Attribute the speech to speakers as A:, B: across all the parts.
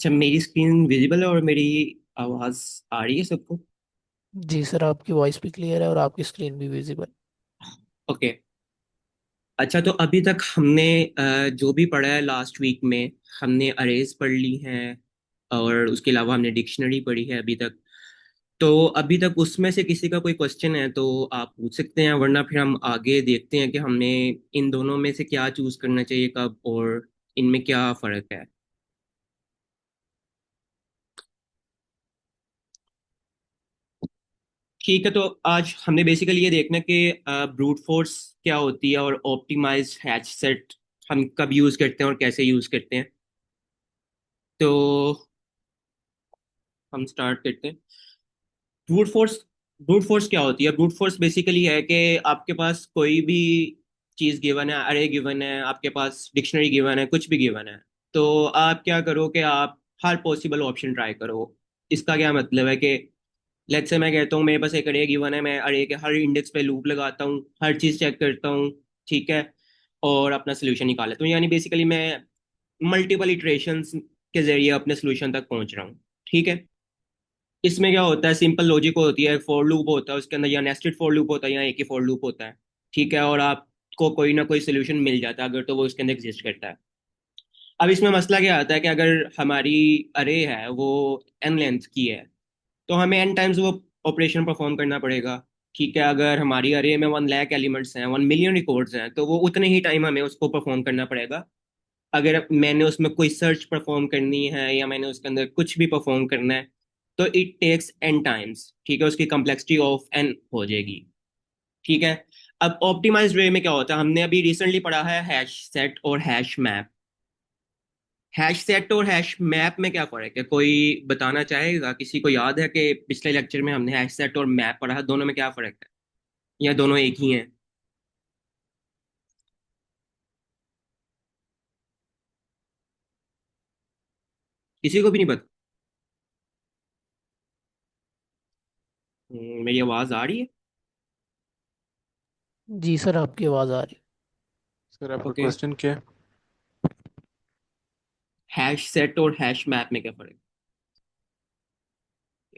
A: अच्छा, मेरी screen visible है और मेरी आवाज आ रही है सबको?
B: जी सर, आपकी वॉइस भी क्लियर है और आपकी स्क्रीन भी विजिबल।
A: ओके। अच्छा, तो अभी तक हमने जो भी पढ़ा है लास्ट वीक में, हमने अरेज पढ़ ली हैं और उसके अलावा हमने डिक्शनरी पढ़ी है अभी तक। तो अभी तक उसमें से किसी का कोई क्वेश्चन है तो आप पूछ सकते हैं, वरना फिर हम आगे देखते हैं कि हमने इन दोनों में से क्या चूज करना चाहिए कब, और इनमें क्या फर्क है। ठीक है, तो आज हमने बेसिकली ये देखना है कि ब्रूट फोर्स क्या होती है और ऑप्टिमाइज्ड हैश सेट हम कब यूज करते हैं और कैसे यूज करते हैं। तो हम स्टार्ट करते हैं। ब्रूट फोर्स ब्रूट फोर्स क्या होती है? ब्रूट फोर्स बेसिकली है कि आपके पास कोई भी चीज गिवन है, अरे गिवन है, आपके पास डिक्शनरी गिवन है, कुछ भी गिवन है, तो आप क्या करो कि आप हर पॉसिबल ऑप्शन ट्राई करो। इसका क्या मतलब है कि लेट्स से मैं कहता हूँ मेरे पास एक अरे गिवन है, मैं अरे के हर इंडेक्स पे लूप लगाता हूँ, हर चीज चेक करता हूँ, ठीक है, और अपना सोल्यूशन निकाल लेता हूँ। यानी बेसिकली मैं मल्टीपल इटरेशंस के जरिए अपने सोल्यूशन तक पहुंच रहा हूँ। ठीक है। इसमें क्या होता है, सिंपल लॉजिक होती है, फॉर लूप होता है उसके अंदर, या नेस्टेड फॉर लूप होता है, या एक ही फॉर लूप होता है। ठीक है, और आपको कोई ना कोई सोल्यूशन मिल जाता है अगर तो वो उसके अंदर एग्जिस्ट करता है। अब इसमें मसला क्या आता है कि अगर हमारी अरे है वो एन लेंथ की है, तो हमें एन टाइम्स वो ऑपरेशन परफॉर्म करना पड़ेगा। ठीक है, अगर हमारी अरे में 1 लाख एलिमेंट्स हैं, 1 मिलियन रिकॉर्ड्स हैं, तो वो उतने ही टाइम हमें उसको परफॉर्म करना पड़ेगा। अगर मैंने उसमें कोई सर्च परफॉर्म करनी है या मैंने उसके अंदर कुछ भी परफॉर्म करना है, तो इट टेक्स एन टाइम्स। ठीक है, उसकी कम्प्लेक्सिटी ऑफ एन हो जाएगी। ठीक है। अब ऑप्टिमाइज्ड वे में क्या होता है, हमने अभी रिसेंटली पढ़ा है हैश सेट और हैश मैप। हैश सेट और हैश मैप में क्या फर्क है, कोई बताना चाहेगा? किसी को याद है कि पिछले लेक्चर में हमने हैश सेट और मैप पढ़ा है, दोनों में क्या फर्क है, या दोनों एक ही हैं? किसी को भी नहीं पता? मेरी आवाज आ रही है?
B: जी सर, आपकी आवाज़ आ रही
C: सर आपका
A: ओके।
C: क्वेश्चन क्या है?
A: हैश सेट और हैश मैप में क्या फर्क है?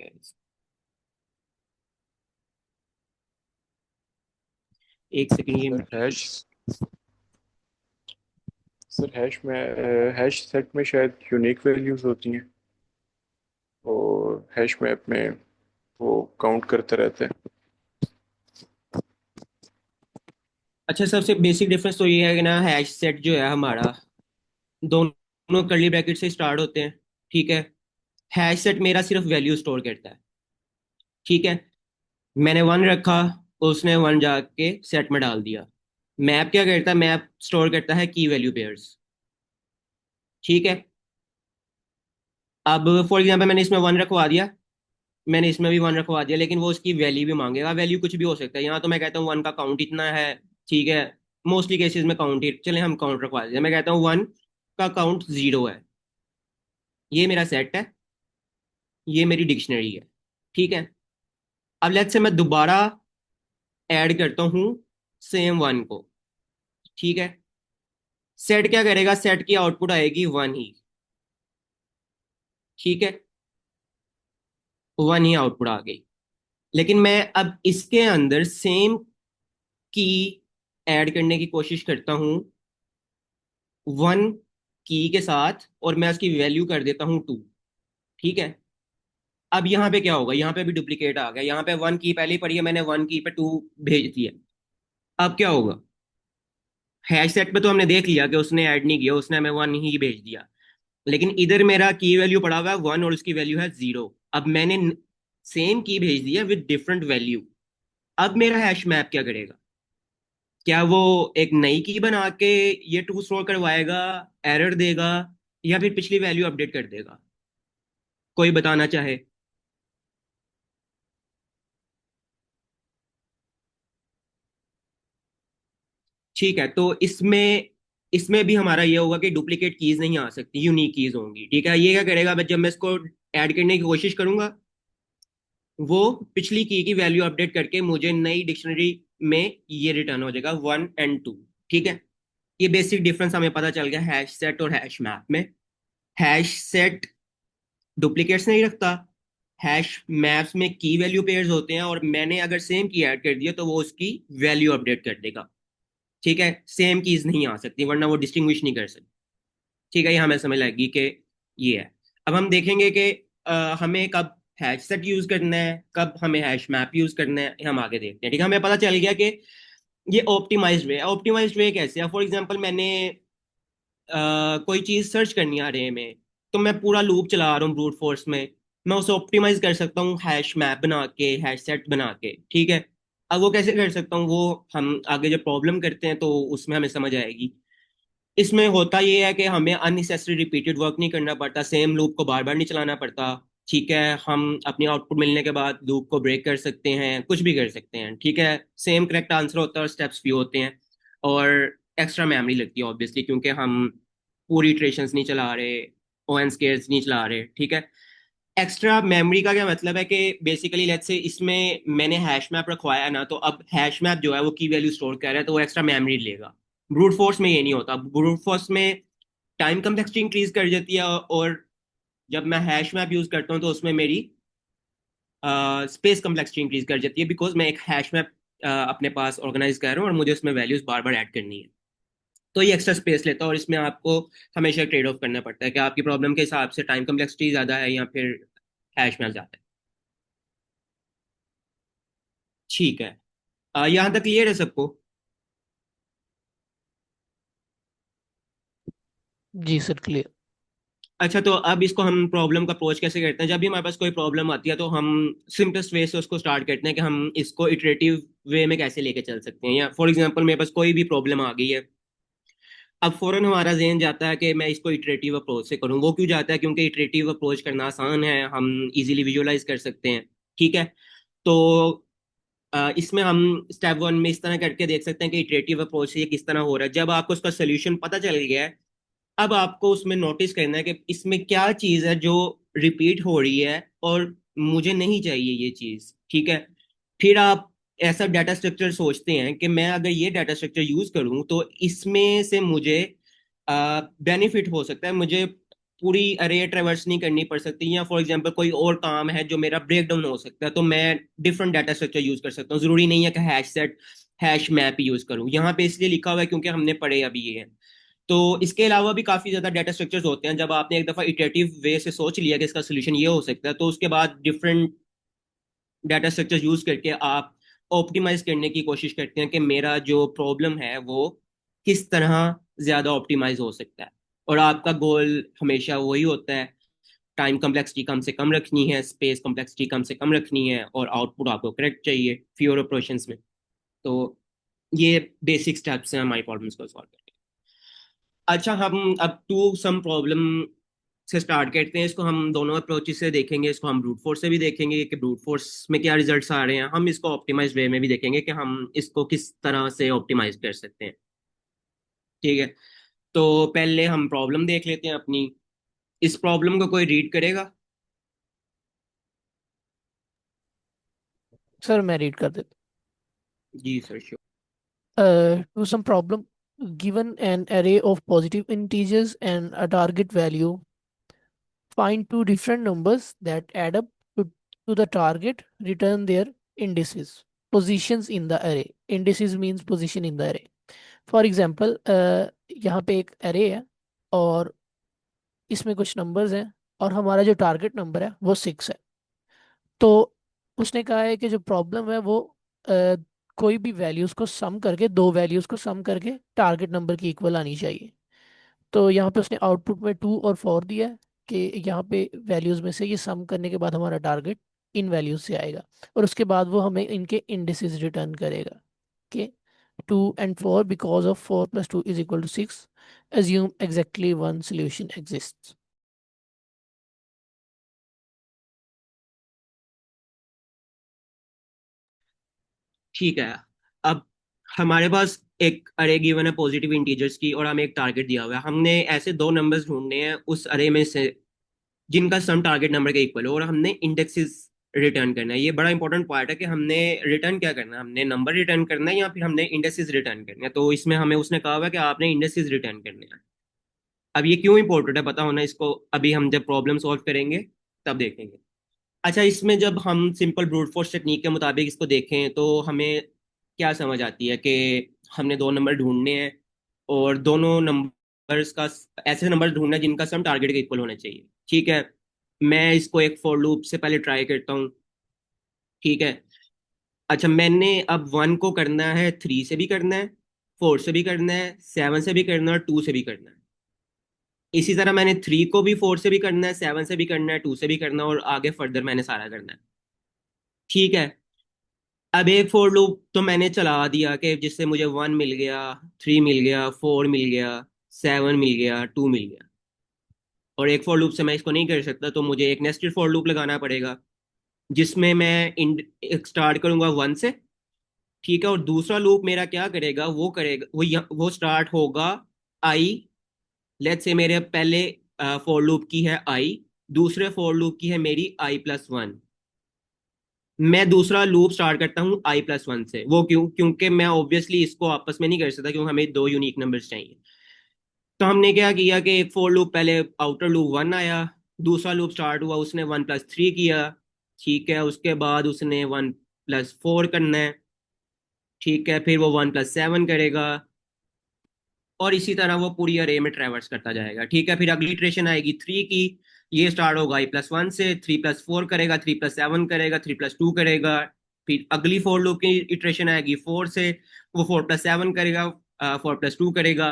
A: Yes. एक सेकंड ये।
C: सर हैश में हैश सेट में शायद यूनिक वैल्यूज होती हैं और हैश मैप में वो काउंट करते रहते हैं।
A: अच्छा, सबसे बेसिक डिफरेंस तो ये है कि ना, हैश सेट जो है हमारा, दोनों कर्ली ब्रैकेट से स्टार्ट होते हैं। ठीक है। हैश सेट मेरा सिर्फ वैल्यू स्टोर करता है। ठीक है। मैंने 1 रखा, उसने 1 जाके सेट में डाल दिया। मैप क्या करता है, मैप स्टोर करता है की वैल्यू पेयर्स। ठीक है। अब फॉर एग्जाम्पल मैंने इसमें 1 रखवा दिया, मैंने इसमें भी 1 रखवा दिया, लेकिन वो उसकी वैल्यू भी मांगेगा। वैल्यू कुछ भी हो सकता है, यहाँ तो मैं कहता हूँ 1 का काउंट इतना है। ठीक है। मोस्टली केसेस में काउंट ही, चले हम काउंट रखवा देते हैं। मैं कहता हूँ 1 का काउंट 0 है। ये मेरा सेट है, ये मेरी डिक्शनरी है। ठीक है। अब लेट्स से मैं दोबारा ऐड करता हूँ सेम 1 को। ठीक है। सेट क्या करेगा, सेट की आउटपुट आएगी 1 ही। ठीक है। 1 ही आउटपुट आ गई। लेकिन मैं अब इसके अंदर सेम की ऐड करने की कोशिश करता हूँ 1 की के साथ, और मैं उसकी वैल्यू कर देता हूँ 2। ठीक है। अब यहाँ पे क्या होगा, यहाँ पे भी डुप्लीकेट आ गया। यहाँ पे 1 की पहले ही पड़ी है, मैंने 1 की पे 2 भेज दिया। अब क्या होगा, हैश सेट पे तो हमने देख लिया कि उसने ऐड नहीं किया, उसने हमें 1 ही भेज दिया। लेकिन इधर मेरा की वैल्यू पड़ा हुआ है 1 और उसकी वैल्यू है 0। अब मैंने सेम की भेज दिया विद डिफरेंट वैल्यू। अब मेरा हैश मैप क्या करेगा? क्या वो एक नई की बना के ये ट्रू स्टोर करवाएगा, एरर देगा, या फिर पिछली वैल्यू अपडेट कर देगा? कोई बताना चाहे? ठीक है, तो इसमें इसमें भी हमारा ये होगा कि डुप्लीकेट कीज नहीं आ सकती, यूनिक कीज होंगी। ठीक है, ये क्या करेगा, जब मैं इसको ऐड करने की कोशिश करूंगा, वो पिछली की वैल्यू अपडेट करके मुझे नई डिक्शनरी में ये रिटर्न हो जाएगा 1 और 2। ठीक है। ये बेसिक डिफरेंस हमें पता चल गया हैश सेट और हैश मैप में। हैश सेट डुप्लीकेट्स नहीं रखता। हैश मैप्स में की वैल्यू पेयर्स होते हैं, और मैंने अगर सेम की ऐड कर दिया तो वो उसकी वैल्यू अपडेट कर देगा। ठीक है, सेम कीज नहीं आ सकती, वरना वो डिस्टिंग्विश नहीं कर सकती। ठीक है, ये हमें समझ लगी कि ये है। अब हम देखेंगे कि हमें कब हैश सेट यूज करना है, कब हमें हैश मैप यूज करना है, हम आगे देखते हैं। ठीक है, हमें पता चल गया कि ये ऑप्टिमाइज्ड वे है। ऑप्टिमाइज्ड वे कैसे है? फॉर एग्जांपल मैंने कोई चीज सर्च करनी है अरे में, तो मैं पूरा लूप चला रहा हूँ ब्रूट फोर्स में। मैं उसे ऑप्टिमाइज कर सकता हूँ हैश मैप बना के, हैश सेट बना के। ठीक है, अब वो कैसे कर सकता हूँ, वो हम आगे जब प्रॉब्लम करते हैं तो उसमें हमें समझ आएगी। इसमें होता ये है कि हमें अननेसेसरी रिपीटेड वर्क नहीं करना पड़ता, सेम लूप को बार बार नहीं चलाना पड़ता। ठीक है, हम अपनी आउटपुट मिलने के बाद लूप को ब्रेक कर सकते हैं, कुछ भी कर सकते हैं। ठीक है, सेम करेक्ट आंसर होता है और स्टेप्स भी होते हैं। और एक्स्ट्रा मेमोरी लगती है ऑब्वियसली, क्योंकि हम पूरी इटरेशंस नहीं चला रहे, ओ एन स्केयर्स नहीं चला रहे। ठीक है, एक्स्ट्रा मेमोरी का क्या मतलब है कि बेसिकली लेट्स से इसमें मैंने हैश मैप रखवाया ना, तो अब हैश मैप जो है वो की वैल्यू स्टोर कर रहा है, तो वो एक्स्ट्रा मेमोरी लेगा। ब्रूट फोर्स में ये नहीं होता। ब्रूट फोर्स में टाइम कम्प्लेक्सिटी इंक्रीज कर जाती है, और जब मैं हैश मैप यूज करता हूँ तो उसमें मेरी स्पेस कम्प्लेक्सिटी इंक्रीज कर जाती है, बिकॉज मैं एक हैश मैप अपने पास ऑर्गेनाइज कर रहा हूँ और मुझे उसमें वैल्यूज बार बार ऐड करनी है। तो ये एक्स्ट्रा स्पेस लेता है, और इसमें आपको हमेशा ट्रेड ऑफ करना पड़ता है कि आपकी प्रॉब्लम के हिसाब से टाइम कम्प्लेक्सिटी ज्यादा है या फिर हैश मैप ज्यादा है। ठीक है, यहाँ तक क्लियर है सबको?
B: जी सर, क्लियर।
A: अच्छा, तो अब इसको हम प्रॉब्लम का अप्रोच कैसे करते हैं? जब भी हमारे पास कोई प्रॉब्लम आती है तो हम सिंपलेस्ट वे से उसको स्टार्ट करते हैं कि हम इसको इटरेटिव वे में कैसे लेके चल सकते हैं। या फॉर एग्जांपल मेरे पास कोई भी प्रॉब्लम आ गई है, अब फौरन हमारा जहन जाता है कि मैं इसको इटरेटिव अप्रोच से करूँ। वो क्यों जाता है? क्योंकि इटरेटिव अप्रोच करना आसान है, हम इजीली विजुअलाइज कर सकते हैं। ठीक है, तो इसमें हम स्टेप वन में इस तरह करके देख सकते हैं कि इटरेटिव अप्रोच से ये किस तरह हो रहा है। जब आपको उसका सोल्यूशन पता चल गया है, अब आपको उसमें नोटिस करना है कि इसमें क्या चीज है जो रिपीट हो रही है और मुझे नहीं चाहिए ये चीज। ठीक है, फिर आप ऐसा डाटा स्ट्रक्चर सोचते हैं कि मैं अगर ये डाटा स्ट्रक्चर यूज करूं तो इसमें से मुझे बेनिफिट हो सकता है, मुझे पूरी अरे ट्रेवर्स नहीं करनी पड़ सकती, या फॉर एग्जांपल कोई और काम है जो मेरा ब्रेक डाउन हो सकता है, तो मैं डिफरेंट डाटा स्ट्रक्चर यूज कर सकता हूँ। जरूरी नहीं है कि hash set hash map use करूँ। यहाँ पे इसलिए लिखा हुआ है क्योंकि हमने पढ़े अभी ये है। तो इसके अलावा भी काफी ज्यादा डाटा स्ट्रक्चर्स होते हैं। जब आपने एक दफा इटरेटिव वे से सोच लिया कि इसका सोल्यूशन ये हो सकता है, तो उसके बाद डिफरेंट डाटा स्ट्रक्चर यूज करके आप ऑप्टिमाइज करने की कोशिश करते हैं कि मेरा जो प्रॉब्लम है वो किस तरह ज्यादा ऑप्टिमाइज हो सकता है। और आपका गोल हमेशा वही होता है, टाइम कम्प्लेक्सिटी कम से कम रखनी है, स्पेस कम्प्लेक्सिटी कम से कम रखनी है, और आउटपुट आपको करेक्ट चाहिए फ्यूअर ऑपरेशंस में। तो ये बेसिक स्टेप्स हैं हमारी प्रॉब्लम्स को सॉल्व करने के। अच्छा, हम अब टू सम प्रॉब्लम से स्टार्ट करते हैं। इसको हम दोनों अप्रोचेस से देखेंगे। इसको हम ब्रूट फोर्स से भी देखेंगे कि ब्रूट फोर्स में क्या रिजल्ट्स आ रहे हैं, हम इसको ऑप्टिमाइज वे में भी देखेंगे कि हम इसको किस तरह से ऑप्टिमाइज कर सकते हैं। ठीक है, तो पहले हम प्रॉब्लम देख लेते हैं अपनी। इस प्रॉब्लम को कोई रीड करेगा?
B: सर मैं रीड कर देता
A: जी सर, श्योर।
B: हूँ। Two sum problem, given an array of positive integers and a target value, find two different numbers that add up to the target, return their indices, positions in the array. Indices means position in the array. For example, यहाँ पे एक array है और इसमें कुछ numbers हैं, और हमारा जो टारगेट नंबर है वो 6 है। तो उसने कहा है कि जो प्रॉब्लम है वो अ, कोई भी वैल्यूज को सम करके, दो वैल्यूज को सम करके टारगेट नंबर की इक्वल आनी चाहिए। तो यहाँ पे उसने आउटपुट में 2 और 4 दिया है कि यहाँ पे वैल्यूज में से ये सम करने के बाद हमारा टारगेट इन वैल्यूज से आएगा, और उसके बाद वो हमें इनके इंडिसेस रिटर्न करेगा कि 2 and 4, because of 4 + 2 = 6, assume exactly one solution exists.
A: ठीक है, अब हमारे पास एक अरे गिवन है पॉजिटिव इंटीजर्स की, और हमें एक टारगेट दिया हुआ है। हमने ऐसे दो नंबर्स ढूंढने हैं उस अरे में से जिनका सम टारगेट नंबर के इक्वल हो, और हमने इंडेक्सेस रिटर्न करना है। ये बड़ा इंपॉर्टेंट पार्ट है कि हमने रिटर्न क्या करना है, हमने नंबर रिटर्न करना है या फिर हमने इंडेक्सेस रिटर्न करना है। तो इसमें हमें उसने कहा हुआ है कि आपने इंडेक्सेस रिटर्न करने हैं। अब ये क्यों इंपॉर्टेंट है पता होना इसको, अभी हम जब प्रॉब्लम सॉल्व करेंगे तब देखेंगे। अच्छा, इसमें जब हम सिंपल ब्रूट फोर्स टेक्निक के मुताबिक इसको देखें तो हमें क्या समझ आती है कि हमने दो नंबर ढूंढने हैं और दोनों नंबर्स का ऐसे नंबर ढूंढना है जिनका सम टारगेट के इक्वल होना चाहिए। ठीक है, मैं इसको एक फॉर लूप से पहले ट्राई करता हूँ। ठीक है। अच्छा, मैंने अब 1 को करना है 3 से भी करना है, 4 से भी करना है, 7 से भी करना है और 2 से भी करना है। इसी तरह मैंने 3 को भी 4 से भी करना है, 7 से भी करना है, 2 से भी करना है और आगे फर्दर मैंने सारा करना है। ठीक है। अब एक फॉर लूप तो मैंने चला दिया कि जिससे मुझे 1 मिल गया, 3 मिल गया, 4 मिल गया, 7 मिल गया, 2 मिल गया। और एक फॉर लूप से मैं इसको नहीं कर सकता, तो मुझे एक नेस्टेड फॉर लूप लगाना पड़ेगा जिसमें मैं स्टार्ट करूंगा 1 से। ठीक है, और दूसरा लूप मेरा क्या करेगा, वो करेगा वो स्टार्ट होगा आई। लेट्स से मेरे पहले फॉर लूप की है आई, दूसरे फॉर लूप की है मेरी i+1। मैं दूसरा लूप स्टार्ट करता हूँ i+1 से। वो क्यों? क्योंकि मैं ऑब्वियसली इसको आपस में नहीं कर सकता, क्योंकि हमें दो यूनिक नंबर्स चाहिए। तो हमने क्या किया कि एक फॉर लूप, पहले आउटर लूप 1 आया, दूसरा लूप स्टार्ट हुआ, उसने 1+3 किया। ठीक है, उसके बाद उसने 1+4 करना है। ठीक है, फिर वो 1+7 करेगा और इसी तरह वो पूरी अरे में ट्रेवर्स करता जाएगा। ठीक है, फिर अगली इटरेशन आएगी 3 की। ये स्टार्ट होगा i+1 से, 3+4 करेगा, 3+7 करेगा, 3+2 करेगा। फिर अगली फोर लूप की इटरेशन आएगी 4 से, वो 4+7 करेगा, 4+2 करेगा।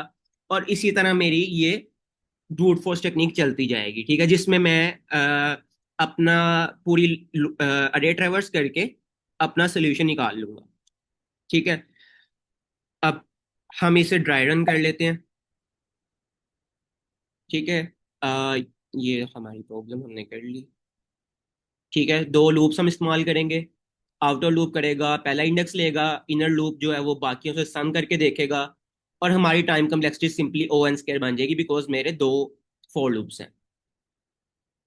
A: और इसी तरह मेरी ये ब्रूट फोर्स टेक्निक चलती जाएगी। ठीक है, जिसमें मैं अपना पूरी अरे ट्रेवर्स करके अपना सोल्यूशन निकाल लूंगा। ठीक है। अब हम इसे ड्राई रन कर लेते हैं। ठीक है। आ, ये हमारी प्रॉब्लम हमने कर ली। ठीक है, दो लूप्स हम इस्तेमाल करेंगे। आउटर लूप करेगा, पहला इंडेक्स लेगा, इनर लूप जो है वो बाकियों से सम करके देखेगा और हमारी टाइम कम्प्लेक्सिटी सिंपली O(n)² बन जाएगी, बिकॉज मेरे दो फोर लूप्स हैं।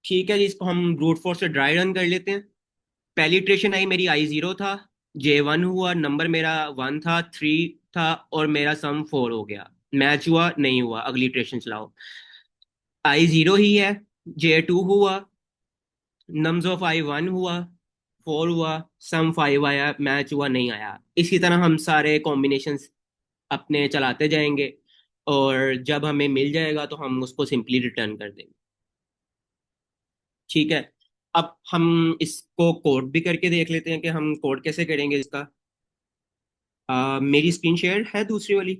A: ठीक है जी, इसको हम ब्रूट फोर्स से ड्राई रन कर लेते हैं। पहली इटरेशन आई मेरी i0 था, J1 हुआ, नंबर मेरा 1 था, 3 था और मेरा सम 4 हो गया। मैच हुआ? नहीं हुआ। अगली इटरेशन चलाओ। i0 ही है, J2 हुआ, नम्स ऑफ i1 हुआ, 4 हुआ, सम 5 आया, मैच हुआ? नहीं आया। इसी तरह हम सारे कॉम्बिनेशंस अपने चलाते जाएंगे और जब हमें मिल जाएगा तो हम उसको सिंपली रिटर्न कर देंगे। ठीक है। अब हम इसको कोड भी करके देख लेते हैं कि हम कोड कैसे करेंगे इसका। मेरी स्क्रीन शेयर है दूसरी वाली?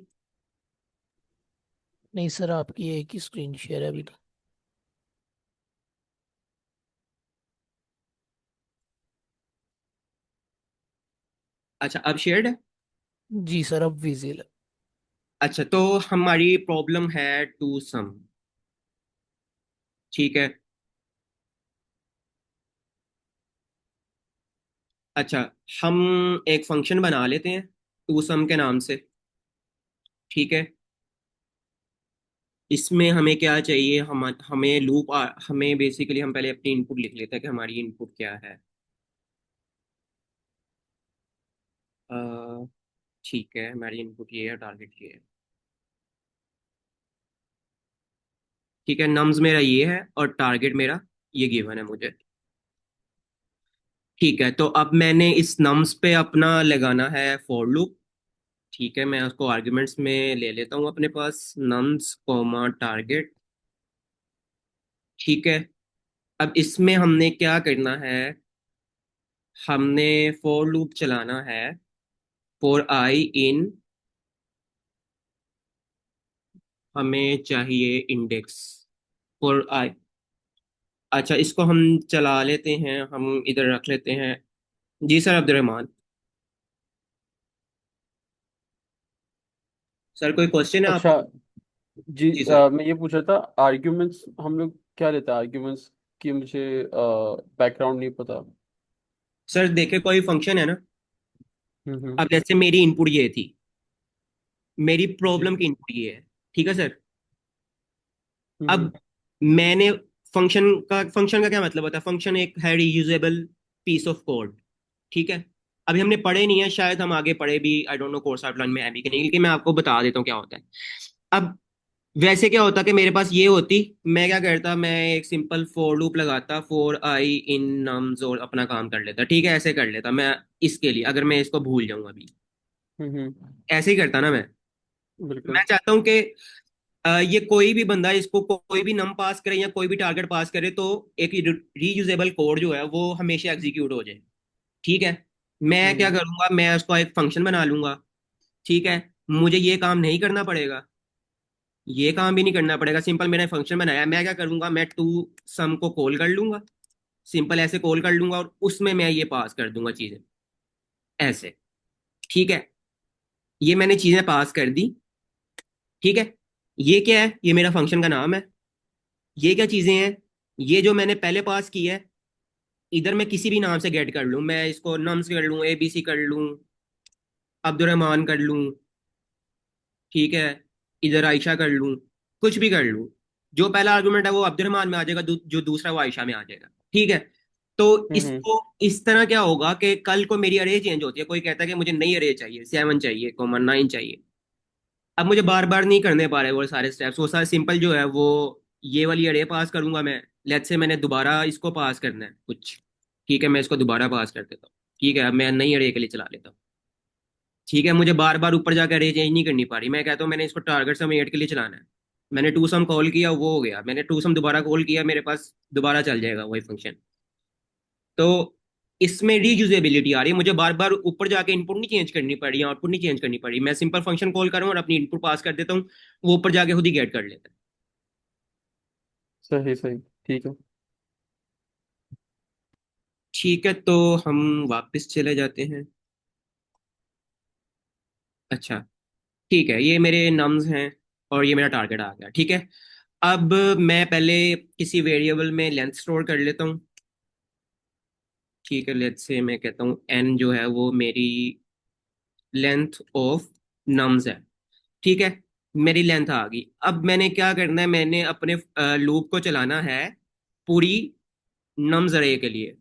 B: नहीं सर, आपकी एक ही स्क्रीन शेयर है अभी तो।
A: अच्छा, अब शेयर्ड है।
B: जी सर, अब विजिबल है।
A: अच्छा, तो हमारी प्रॉब्लम है टू सम। ठीक है। अच्छा, हम एक फंक्शन बना लेते हैं टू सम के नाम से। ठीक है। इसमें हमें क्या चाहिए, हमें लूप, हमें बेसिकली हम पहले अपनी इनपुट लिख लेते हैं कि हमारी इनपुट क्या है। अ, ठीक है, हमारी इनपुट ये है, टारगेट ये है। ठीक है, नम्स मेरा ये है और टारगेट मेरा ये गिवन है मुझे। ठीक है, तो अब मैंने इस नम्स पे अपना लगाना है फॉर लूप। ठीक है, मैं उसको आर्ग्यूमेंट्स में ले लेता हूँ अपने पास, नम्स कॉमा टारगेट। ठीक है। अब इसमें हमने क्या करना है, हमने फॉर लूप चलाना है फॉर आई इन, हमें चाहिए इंडेक्स फॉर आई। अच्छा, इसको हम चला लेते हैं, हम इधर रख लेते हैं। जी सर, अब्दुलरहमान। सर, कोई क्वेश्चन है आप?
C: अच्छा जी,
A: जी सर।
C: मैं ये पूछ रहा था, आर्ग्यूमेंट्स हम लोग क्या लेते हैं आर्ग्यूमेंट्स की? मुझे बैकग्राउंड नहीं पता।
A: सर देखिए, कोई फंक्शन है ना।
C: हम्म।
A: अब जैसे मेरी इनपुट ये थी, मेरी
C: जी।
A: प्रॉब्लम की इनपुट ये है। ठीक है सर।
C: हम्म।
A: अब मैंने फंक्शन का क्या मतलब होता है? फंक्शन एक है रीयूजेबल पीस ऑफ कोड। ठीक है। अभी हमने पढ़े नहीं है, शायद हम आगे पढ़े भी, I don't know course outline में है भी कि नहीं, लेकिन मैं आपको बता देता हूँ क्या होता है। अब वैसे क्या होता कि मेरे पास ये होती, मैं क्या करता, मैं एक सिंपल फॉर लूप लगाता, फॉर आई इन नम्स, और अपना काम कर लेता। ठीक है, ऐसे कर लेता मैं। इसके लिए अगर मैं इसको भूल जाऊं अभी, ऐसे ही करता ना मैं।
C: बिल्कुल।
A: मैं चाहता हूँ कि ये कोई भी बंदा इसको कोई भी नम पास करे या कोई भी टारगेट पास करे तो एक रीयूजेबल कोड जो है वो हमेशा एग्जीक्यूट हो जाए। ठीक है, मैं क्या
C: हम्म
A: करूंगा, मैं उसको एक फंक्शन बना लूंगा। ठीक है, मुझे ये काम नहीं करना पड़ेगा, ये काम भी नहीं करना पड़ेगा। सिंपल मैंने फंक्शन बनाया, मैं क्या करूंगा, मैं टू सम को कॉल कर लूंगा, सिंपल ऐसे कॉल कर लूंगा, और उसमें मैं ये पास कर दूंगा चीजें ऐसे। ठीक है, ये मैंने चीजें पास कर दी। ठीक है, ये क्या है, ये मेरा फंक्शन का नाम है। ये क्या चीजें हैं, ये जो मैंने पहले पास की है, इधर मैं किसी भी नाम से गेट कर लूं, मैं इसको नम्स कर लूं, एबीसी कर लूं, अब्दुलरहमान कर लूं। ठीक है, इधर आयशा कर लूं, कुछ भी कर लूं। जो पहला आर्गुमेंट है वो अब्दुलरहमान में आ जाएगा, जो दूसरा वो आयशा में आ जाएगा। ठीक है, तो
C: हम्म
A: इसको इस तरह क्या होगा कि कल को मेरी अरे चेंज होती है, कोई कहता है कि मुझे नई अरे चाहिए, 7 चाहिए, कॉमन 9 चाहिए। अब मुझे बार बार नहीं करने पा रहे वो सारे स्टेप्स, वो सारा सिंपल जो है वो, ये वाली अरे पास करूंगा मैं। लेट्स से मैंने दोबारा इसको पास करना है कुछ। ठीक है, मैं इसको दोबारा पास कर देता हूँ। ठीक है, अब मैं नई अरे के लिए चला लेता हूँ। ठीक है, मुझे बार बार ऊपर जाकर अरे चेंज नहीं करनी पा रही। मैं कहता हूँ मैंने इसको टारगेट सम 8 के लिए चलाना है। मैंने टू सम कॉल किया, वो हो गया। मैंने टू सम दोबारा कॉल किया, मेरे पास दोबारा चल जाएगा वही फंक्शन। तो इसमें रीयूजेबिलिटी आ रही है, मुझे बार बार ऊपर जाके इनपुट नहीं चेंज करनी पड़ी, आउटपुट नहीं चेंज करनी पड़ी। मैं सिंपल फंक्शन कॉल करूँ और अपनी इनपुट पास कर देता हूँ, वो ऊपर जाके खुद ही गेट कर लेता है।
C: सही सही। ठीक है।
A: ठीक है, तो हम वापस चले जाते हैं। अच्छा, ठीक है, ये मेरे नम्स हैं और ये मेरा टारगेट आ गया। ठीक है, अब मैं पहले किसी वेरिएबल में लेंथ स्टोर कर लेता हूँ। ठीक है, लेट्स से मैं कहता हूँ एन जो है वो मेरी लेंथ ऑफ नम्स है। ठीक है, मेरी लेंथ आ गई। अब मैंने क्या करना है, मैंने अपने लूप को चलाना है पूरी नम्स अरे के लिए।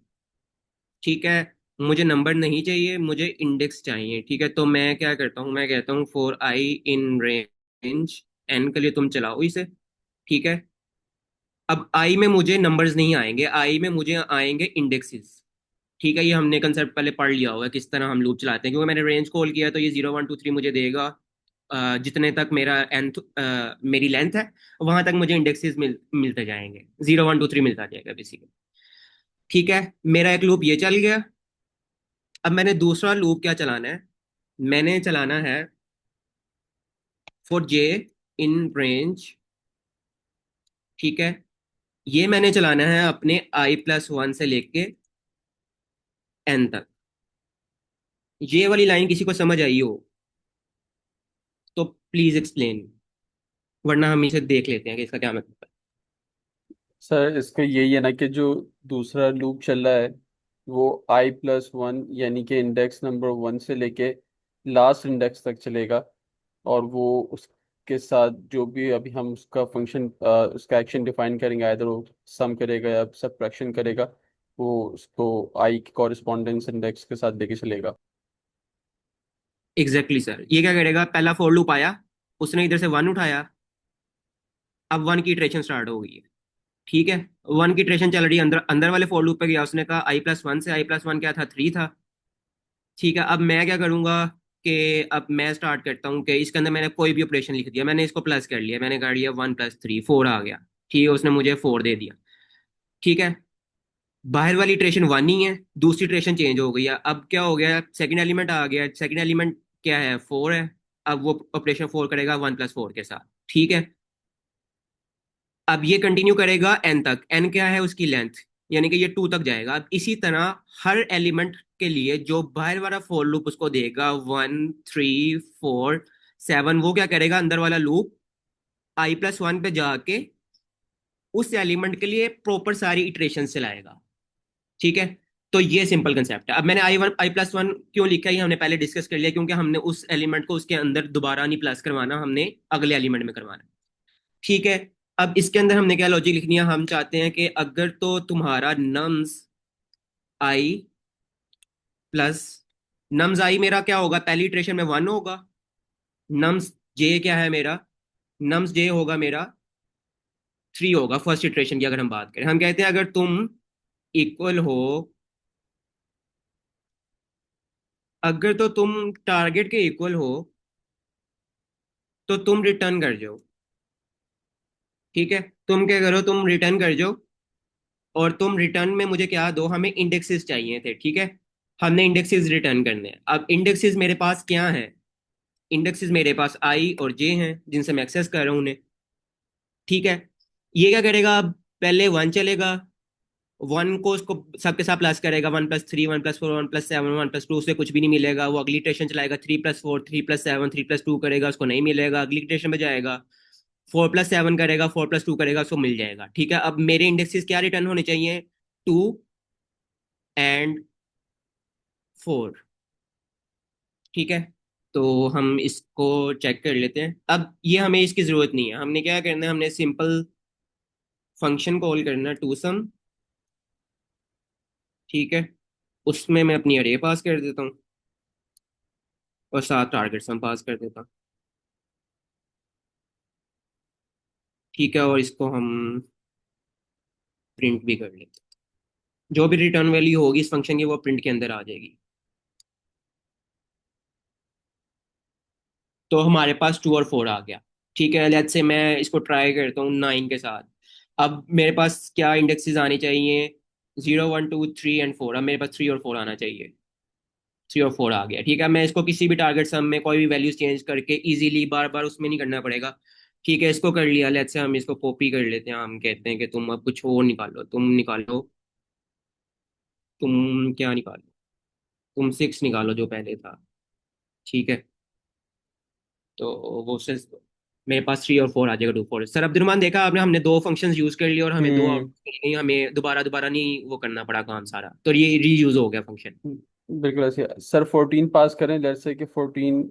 A: ठीक है, मुझे नंबर नहीं चाहिए, मुझे इंडेक्स चाहिए। ठीक है, तो मैं क्या करता हूँ, मैं कहता हूँ for i in range n के लिए तुम चलाओ इसे। ठीक है, अब आई में मुझे नंबर्स नहीं आएंगे, आई में मुझे आएंगे इंडेक्सेस। ठीक है, ये हमने कंसेप्ट पहले पढ़ लिया होगा किस तरह हम लूप चलाते हैं, क्योंकि मैंने रेंज कॉल किया तो ये 0 1 2 3 मुझे देगा। जितने तक मेरा एंथ मेरी लेंथ है, वहां तक मुझे इंडेक्सेस मिलते जाएंगे, 0 1 2 3 मिलता जाएगा बेसिकली। ठीक है, मेरा एक लूप ये चल गया। अब मैंने दूसरा लूप क्या चलाना है, मैंने चलाना है फॉर जे इन रेंज। ठीक है, ये मैंने चलाना है अपने i+1 से लेके n तक। ये वाली लाइन किसी को समझ आई हो तो प्लीज एक्सप्लेन, वरना हम इसे देख लेते हैं कि इसका क्या मतलब है।
C: सर, इसका यही है ना कि जो दूसरा लूप चल रहा है वो i+1 यानी कि इंडेक्स नंबर 1 से लेके लास्ट इंडेक्स तक चलेगा। और वो उसके साथ जो भी अभी हम उसका फंक्शन उसका एक्शन डिफाइन करेंगे, आइदर वो सम करेगा या सबट्रैक्शन करेगा, वो उसको आई के कॉरेस्पॉन्डेंस इंडेक्स के साथ लेके चलेगा।
A: एग्जैक्टली सर, ये क्या करेगा, पहला फॉर लूप आया, उसने इधर से 1 उठाया, अब 1 की इटरेशन स्टार्ट हो गई है। ठीक है, 1 की इटरेशन चल रही है, अंदर अंदर वाले फॉर लूप पे गया, उसने कहा i+1 से, i+1 क्या था, 3 था। ठीक है, अब मैं क्या करूंगा कि अब मैं स्टार्ट करता हूँ कि इसके अंदर मैंने कोई भी ऑपरेशन लिख दिया, मैंने इसको प्लस कर लिया, मैंने कर लिया 1+3 4 आ गया। ठीक है, उसने मुझे 4 दे दिया। ठीक है, बाहर वाली इटरेशन 1 ही है, दूसरी इटरेशन चेंज हो गई है। अब क्या हो गया, सेकंड एलिमेंट आ गया, सेकंड एलिमेंट क्या है, 4 है। अब वो ऑपरेशन 4 करेगा 1+4 के साथ। ठीक है, अब ये कंटिन्यू करेगा एन तक, एन क्या है उसकी लेंथ, यानी कि ये 2 तक जाएगा। अब इसी तरह हर एलिमेंट के लिए जो बाहर वाला फॉर लूप उसको देगा 1 3 4 7, वो क्या करेगा, अंदर वाला लूप i+1 पे जाके उस एलिमेंट के लिए प्रॉपर सारी इटरेशन चलाएगा। ठीक है, तो ये सिंपल कंसेप्ट है। अब मैंने i+1 क्यों लिखा है ये हमने पहले डिस्कस कर लिया, क्योंकि हमने उस एलिमेंट को उसके अंदर दोबारा नहीं प्लस करवाना, हमने अगले एलिमेंट में करवाना है। ठीक है, अब इसके अंदर हमने क्या लॉजिक लिखनी है, हम चाहते हैं कि अगर तो तुम्हारा प्लस नम्स आई मेरा क्या होगा, पहली इटरेशन में 1 होगा। नम्स जे क्या है मेरा, नम्स जे होगा मेरा 3 होगा फर्स्ट इटरेशन की। अगर हम बात करें, हम कहते हैं अगर तुम इक्वल हो, अगर तो तुम टारगेट के इक्वल हो तो तुम रिटर्न कर जाओ। ठीक है, तुम क्या करो, तुम रिटर्न कर जाओ। और तुम रिटर्न में मुझे क्या दो, हमें इंडेक्सेस चाहिए थे। ठीक है, हमने इंडेक्सेस रिटर्न करने हैं। अब इंडेक्सेस मेरे पास क्या है, इंडेक्सेस मेरे पास आई और जे हैं जिनसे मैं एक्सेस कर रहा हूँ उन्हें। ठीक है, ये क्या करेगा, अब पहले 1 चलेगा, 1 को उसको सबके साथ प्लस करेगा, 1+3, 1+4, 1+7, 1+2, उसे कुछ भी नहीं मिलेगा। वो अगली इटरेशन चलाएगा, 3+4, 3+7, 3+2 करेगा, उसको नहीं मिलेगा। अगली इटरेशन में जाएगा, 4+7 करेगा, 4+2 करेगा, उसको मिल जाएगा। ठीक है, अब मेरे इंडेक्सेस क्या रिटर्न होने चाहिए, 2 और 4। ठीक है, तो हम इसको चेक कर लेते हैं। अब ये हमें इसकी जरूरत नहीं है, हमने क्या करना है, हमने सिंपल फंक्शन कॉल करना है टू सम। ठीक है, उसमें मैं अपनी अरे पास कर देता हूँ और साथ टारगेट सम पास कर देता हूँ। ठीक है, और इसको हम प्रिंट भी कर लेते हैं। जो भी रिटर्न वैल्यू होगी इस फंक्शन की वो प्रिंट के अंदर आ जाएगी। तो हमारे पास 2 और 4 आ गया। ठीक है, लेट्स से मैं इसको ट्राई करता हूँ 9 के साथ। अब मेरे पास क्या इंडेक्सेस आनी चाहिए, 0, 1, 2, 3 एंड 4। अब मेरे पास 3 और 4 आना चाहिए। 3 और 4 आ गया। ठीक है, मैं इसको किसी भी टारगेट सम में कोई भी वैल्यूज चेंज करके इजीली बार बार उसमें नहीं करना पड़ेगा। ठीक है, इसको कर लिया। लेट्स से हम इसको कॉपी कर लेते हैं। हम कहते हैं कि तुम अब कुछ और निकालो, तुम निकालो, तुम क्या निकालो, तुम 6 निकालो जो पहले था। ठीक है, तो वो से मेरे पास 3 और 4 आ जाएगा। 2, 4। सर अब्दुलरहमान, देखा आपने, हमने दो फंक्शंस यूज कर लिए और हमें दो
C: हम्म
A: आउटपुट नहीं, हमें दोबारा दोबारा नहीं वो करना पड़ा काम सारा, तो ये रीयूज हो गया फंक्शन।
C: बिल्कुल ऐसे सर 14 पास करें, लेट्स से कि 14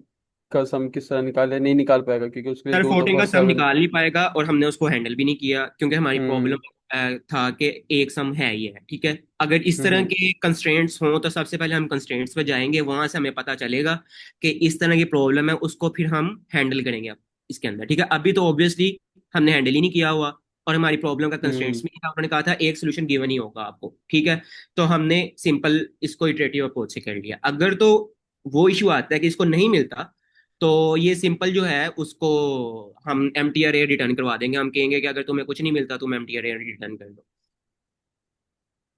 C: का सम किस तरह निकाले, नहीं निकाल पाएगा क्योंकि उसके लिए
A: सर
C: दो
A: 14
C: दफा
A: का सम
C: 7।
A: निकाल नहीं पाएगा और हमने उसको हैंडल भी नहीं किया क्योंकि हमारी प्रॉब्लम
C: हम्म
A: था कि एक सम है ही है। ठीक है, अगर इस तरह
C: हम्म
A: के कंस्ट्रेंट्स हों तो सबसे पहले हम कंस्ट्रेंट्स पे जाएंगे, वहां से हमें पता चलेगा कि इस तरह की प्रॉब्लम है, उसको फिर हम हैंडल करेंगे अब इसके अंदर। ठीक है, अभी तो ऑब्वियसली हमने हैंडल ही नहीं किया हुआ और हमारी प्रॉब्लम का
C: हम्म
A: कंस्ट्रेंट्स में था। उन्होंने कहा था एक सोल्यूशन गिवन ही होगा आपको। ठीक है, तो हमने सिंपल इसको इटरेटिव अप्रोच से कर लिया। अगर तो वो इशू आता है कि इसको नहीं मिलता, तो ये सिंपल जो है उसको हम M T R A return करवा देंगे। हम कहेंगे कि अगर तुम्हें कुछ नहीं मिलता तुम M T R A return कर दो।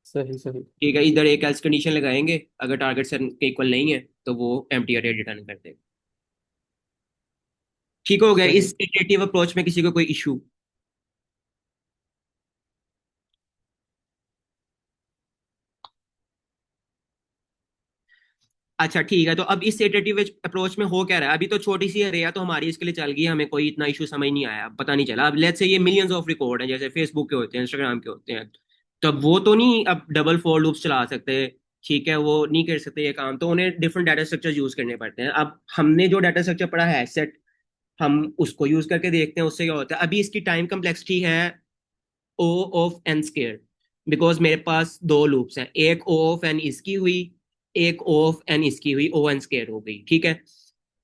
C: सही सही।
A: ठीक है, इधर एक एल्स कंडीशन लगाएंगे, अगर टारगेट से के इक्वल नहीं है तो वो M T R A return कर देगा। ठीक हो गया,
C: सही
A: इस इटरेटिव अप्रोच में किसी को कोई इशू? अच्छा ठीक है, तो अब इस इटरेटिव अप्रोच में हो क्या रहा है, अभी तो छोटी सी अरे तो हमारी इसके लिए चल गई, हमें कोई इतना इशू समझ नहीं आया, पता नहीं चला। अब लेट्स से ये मिलियंस ऑफ रिकॉर्ड हैं, जैसे फेसबुक के होते हैं, इंस्टाग्राम के होते हैं, तो अब वो तो नहीं अब डबल फॉर लूप्स चला सकते। ठीक है, वो नहीं कर सकते ये काम, तो उन्हें डिफरेंट डाटा स्ट्रक्चर यूज करने पड़ते हैं। अब हमने जो डाटा स्ट्रक्चर पढ़ा है सेट, हम उसको यूज करके देखते हैं उससे क्या होता है। अभी इसकी टाइम कम्प्लेक्सिटी है ओ ऑफ एन स्केयर, बिकॉज मेरे पास दो लूप्स हैं, एक ओ ऑफ एन इसकी हुई, एक ओ ऑफ एन इसकी हुई, ओ एन स्केयर हो गई। ठीक है,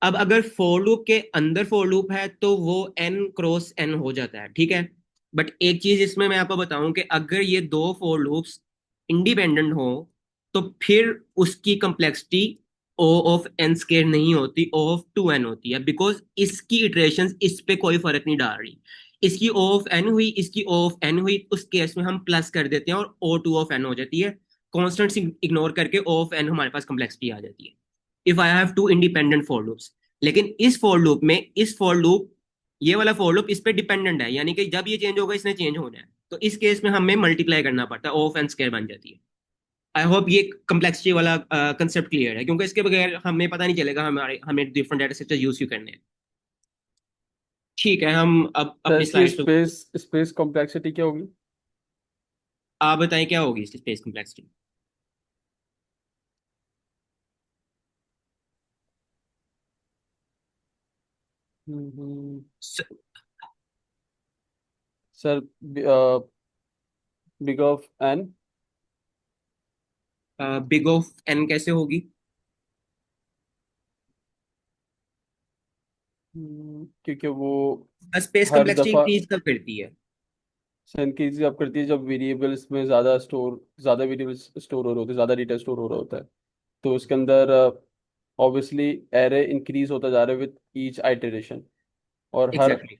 A: अब अगर फोर लूप के अंदर फोर लूप है तो वो एन क्रॉस एन हो जाता है। ठीक है, बट एक चीज इसमें मैं आपको बताऊं कि अगर ये दो फोर लूप्स इंडिपेंडेंट हो तो फिर उसकी complexity O of n square नहीं होती, ओ ऑफ 2n होती है, बिकॉज इसकी इटरेशन इस पे कोई फर्क नहीं डाल रही। इसकी ओ ऑफ एन हुई, इसकी ओ ऑफ एन हुई, उस केस में हम प्लस कर देते हैं और ओ टू ऑफ एन हो जाती है। कॉन्स्टेंट्स इग्नोर करके ओ ऑफ एन हमारे पास कंप्लेक्सिटी आ जाती है if I have two independent for loops. लेकिन इस फॉर लूप में, इस फॉर लूप, ये वाला फॉर लूप इस पे डिपेंडेंट है, यानी कि जब ये चेंज होगा इसने चेंज होना है, तो इस केस में हमें मल्टीप्लाई करना पड़ता है, ओ ऑफ एन स्क्वायर बन जाती है। आई होप ये कंप्लेक्सिटी वाला कंसेप्ट क्लियर है, क्योंकि इसके बगैर हमें पता नहीं चलेगा हमारे हमें डिफरेंट डाटा स्ट्रक्चर यूज क्यों करने हैं। ठीक है, हम अब
C: सर
A: अपनी
C: इसकी
A: स्लाइड्स पे,
C: स्पेस स्पेस कॉम्प्लेक्सिटी क्या होगी?
A: आप बताएं क्या होगी इसकी space complexity.
C: Hmm, sir big of n.
A: Big of n कैसे होगी?
C: क्योंकि वो
A: स्पेस
C: हर
A: कम्प्लेक्सिटी
C: दफा
A: इंक्रीज कब करती है?
C: इंक्रीज अब करती है जब वेरिएबल्स में ज़्यादा वेरिएबल्स स्टोर हो रहे होते हैं, ज़्यादा डेटा स्टोर हो रहा होता है। तो उसके अंदर ऑब्वियसली एरे इंक्रीज होता जा रहा है विद ईच आइटरेशन। और हर
A: एग्जैक्टली exactly.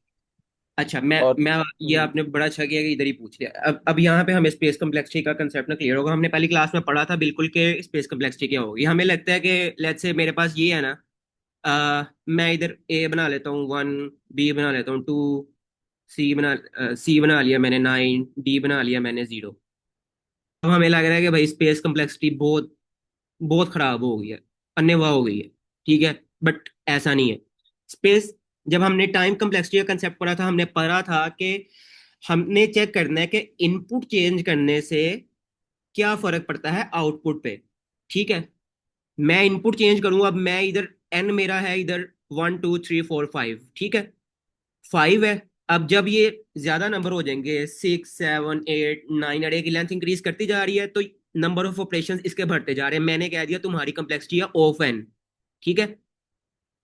A: अच्छा, मैं
C: और
A: मैं ये आपने बड़ा अच्छा किया कि इधर ही पूछ लिया। अब यहाँ पे हमें स्पेस कम्प्लेक्सिटी का कंसेप्ट ना क्लियर होगा। हमने पहली क्लास में पढ़ा था बिल्कुल कि स्पेस कम्प्लेक्सिटी क्या होगी। हमें लगता है कि लेट्स से मेरे पास ये है ना, मैं इधर ए बना लेता हूँ 1, बी बना लेता हूँ 2, सी बना लिया मैंने 9, डी बना लिया मैंने 0। अब हमें लग रहा है कि भाई स्पेस कम्प्लेक्सिटी बहुत बहुत खराब हो गई है, अन्यथा हो गई है। ठीक है, बट ऐसा नहीं है। स्पेस, जब हमने टाइम कम्प्लेक्सिटी का कंसेप्ट पढ़ा था, हमने पढ़ा था कि हमने चेक करना है कि इनपुट चेंज करने से क्या फर्क पड़ता है आउटपुट पे। ठीक है, मैं इनपुट चेंज करूं, अब मैं इधर एन मेरा है इधर 1 2 3 4 5, ठीक है, 5 है। अब जब ये ज्यादा नंबर हो जाएंगे 6 7 8 9, अरे की लेंथ इंक्रीज करती जा रही है, तो नंबर ऑफ ऑपरेशन इसके बढ़ते जा रहे हैं। मैंने कह दिया तुम्हारी कम्प्लेक्सिटी है ऑफ एन। ठीक है,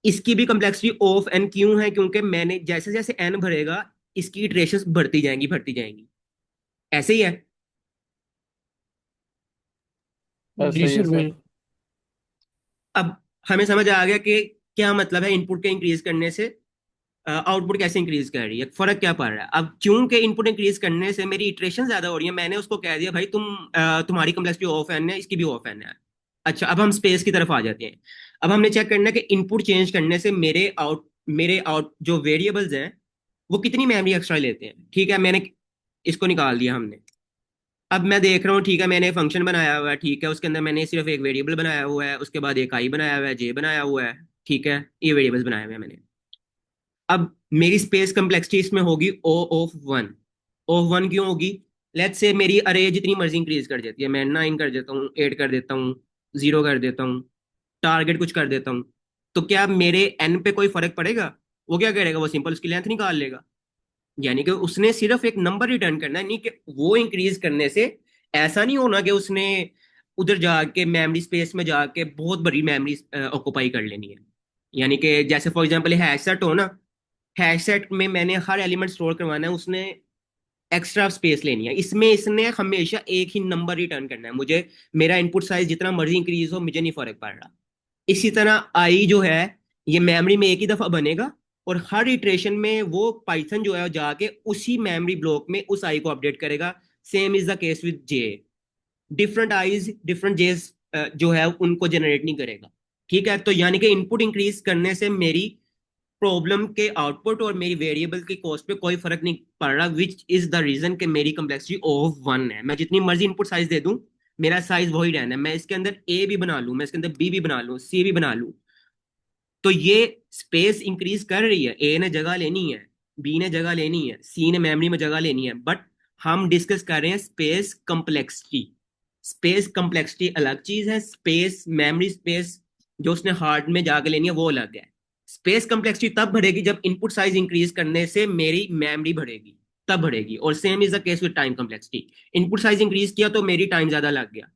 A: इसकी भी कम्प्लेक्सिटी ऑफ एन क्यों है? क्योंकि मैंने जैसे जैसे एन भरेगा इसकी इटरेशंस बढ़ती जाएंगी। ऐसे ही है।
B: जी
C: सही है
B: सर
C: सर।
B: बिल्कुल।
A: अब हमें समझ आ गया कि क्या मतलब है इनपुट के इंक्रीज करने से आउटपुट कैसे इंक्रीज कर रही है, फर्क क्या पड़ रहा है। अब चूंकि इनपुट इंक्रीज करने से मेरी इटरेशन ज्यादा हो रही है, मैंने उसको कह दिया भाई तुम्हारी कम्प्लेक्सिटी ऑफ एन है, इसकी भी ऑफ एन है। अच्छा, अब हम स्पेस की तरफ आ जाते हैं। अब हमने चेक करना है कि इनपुट चेंज करने से मेरे आउट जो वेरिएबल्स हैं वो कितनी मेमोरी एक्स्ट्रा लेते हैं। ठीक है, मैंने इसको निकाल दिया हमने। अब मैं देख रहा हूँ, ठीक है, मैंने फंक्शन बनाया हुआ है, ठीक है, उसके अंदर मैंने सिर्फ एक वेरिएबल बनाया हुआ है, उसके बाद एक आई बनाया हुआ है, जे बनाया हुआ है। ठीक है, ये वेरिएबल्स बनाए हुए हैं मैंने। अब मेरी स्पेस कम्प्लेक्सिटी इसमें होगी ओ ऑफ 1। ऑफ 1 क्यों होगी? लेट्स से मेरी अरे जितनी मर्जी इंक्रीज कर देती है, मैं 9 कर देता हूँ, 8 कर देता हूँ, 0 कर देता हूँ, टारगेट कुछ कर देता हूँ, तो क्या मेरे एन पे कोई फर्क पड़ेगा? वो क्या करेगा? वो सिंपल उसकी लेंथ निकाल लेगा। यानी कि उसने सिर्फ एक नंबर रिटर्न करना है, नहीं कि वो इंक्रीज करने से ऐसा नहीं होना कि उसने उधर जाके मेमोरी स्पेस में जाके बहुत बड़ी मेमोरी ऑक्युपाई कर लेनी है। यानी कि जैसे फॉर एग्जांपल हैश सेट हो ना, हैश सेट में मैंने हर एलिमेंट स्टोर करवाना है, उसने एक्स्ट्रा स्पेस लेनी है। इसमें इसने हमेशा एक ही नंबर रिटर्न करना है मुझे। मेरा इनपुट साइज जितना मर्जी इंक्रीज हो, मुझे नहीं फर्क पड़ रहा। इसी तरह आई जो है, ये मेमोरी में एक ही दफा बनेगा, और हर इटरेशन में वो पाइथन जो है वो जाके उसी मेमोरी ब्लॉक में उस आई को अपडेट करेगा। Same is the case with J. Different eyes different जेस जो है उनको जनरेट नहीं करेगा। ठीक है, तो यानी कि इनपुट इंक्रीज करने से मेरी प्रॉब्लम के आउटपुट और मेरी वेरिएबल की कॉस्ट पे कोई फर्क नहीं पड़ रहा, विच इज द रीजन कि मेरी कम्प्लेक्सिटी ऑफ 1 है। मैं जितनी मर्जी इनपुट साइज दे दूं, मेरा साइज वही रहना है। मैं इसके अंदर ए भी बना लूं, मैं इसके अंदर बी भी बना लूं, सी भी बना लूं, तो ये स्पेस इंक्रीज कर रही है। ए ने जगह लेनी है, बी ने जगह लेनी है, सी ने मेमोरी में जगह लेनी है, बट हम डिस्कस कर रहे हैं स्पेस कम्प्लेक्सिटी। स्पेस कम्प्लेक्सिटी अलग चीज है, स्पेस मेमोरी स्पेस जो उसने हार्ड में जाके लेनी है वो अलग है। स्पेस कम्प्लेक्सिटी तब बढ़ेगी जब इनपुट साइज इंक्रीज करने से मेरी मेमोरी बढ़ेगी, तब बढ़ेगी। और same is the case with time complexity. Input size increase किया तो मेरी टाइम ज्यादा लग गया।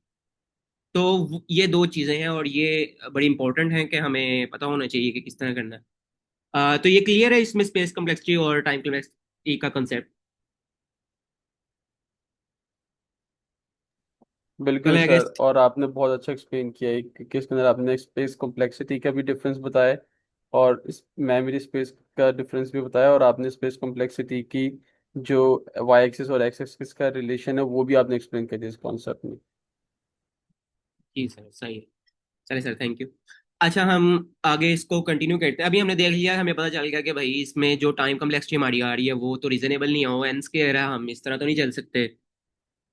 A: तो ये दो चीजें हैं, और ये बड़ी इंपॉर्टेंट हैं कि हमें पता होना चाहिए कि किस तरह करना है। तो ये क्लियर है इसमें स्पेस कम्प्लेक्सिटी और टाइम कम्प्लेक्सिटी का कंसेप्ट?
C: बिल्कुल
A: चलो आई
C: सर,
A: गेस।
C: और आपने बहुत अच्छा एक्सप्लेन किया है कि किस अंदर आपने स्पेस कॉम्प्लेक्सिटी का भी डिफरेंस बताया और इस मेमोरी स्पेस का डिफरेंस भी बताया, और आपने स्पेस कॉम्प्लेक्सिटी की जो वाई एक्सिस और एक्स एक्सिस का रिलेशन है वो भी आपने एक्सप्लेन कर दिया इस कॉन्सेप्ट में।
A: जी सर, सही है। चलिए सर, थैंक यू। अच्छा, हम आगे इसको कंटिन्यू करते हैं। अभी हमने देख लिया, हमें पता चल गया कि भाई इसमें जो टाइम कम्प्लेक्सिटी हमारी आ रही है वो तो रीजनेबल नहीं है, वो एन स्क्वायर है, हम इस तरह तो नहीं चल सकते।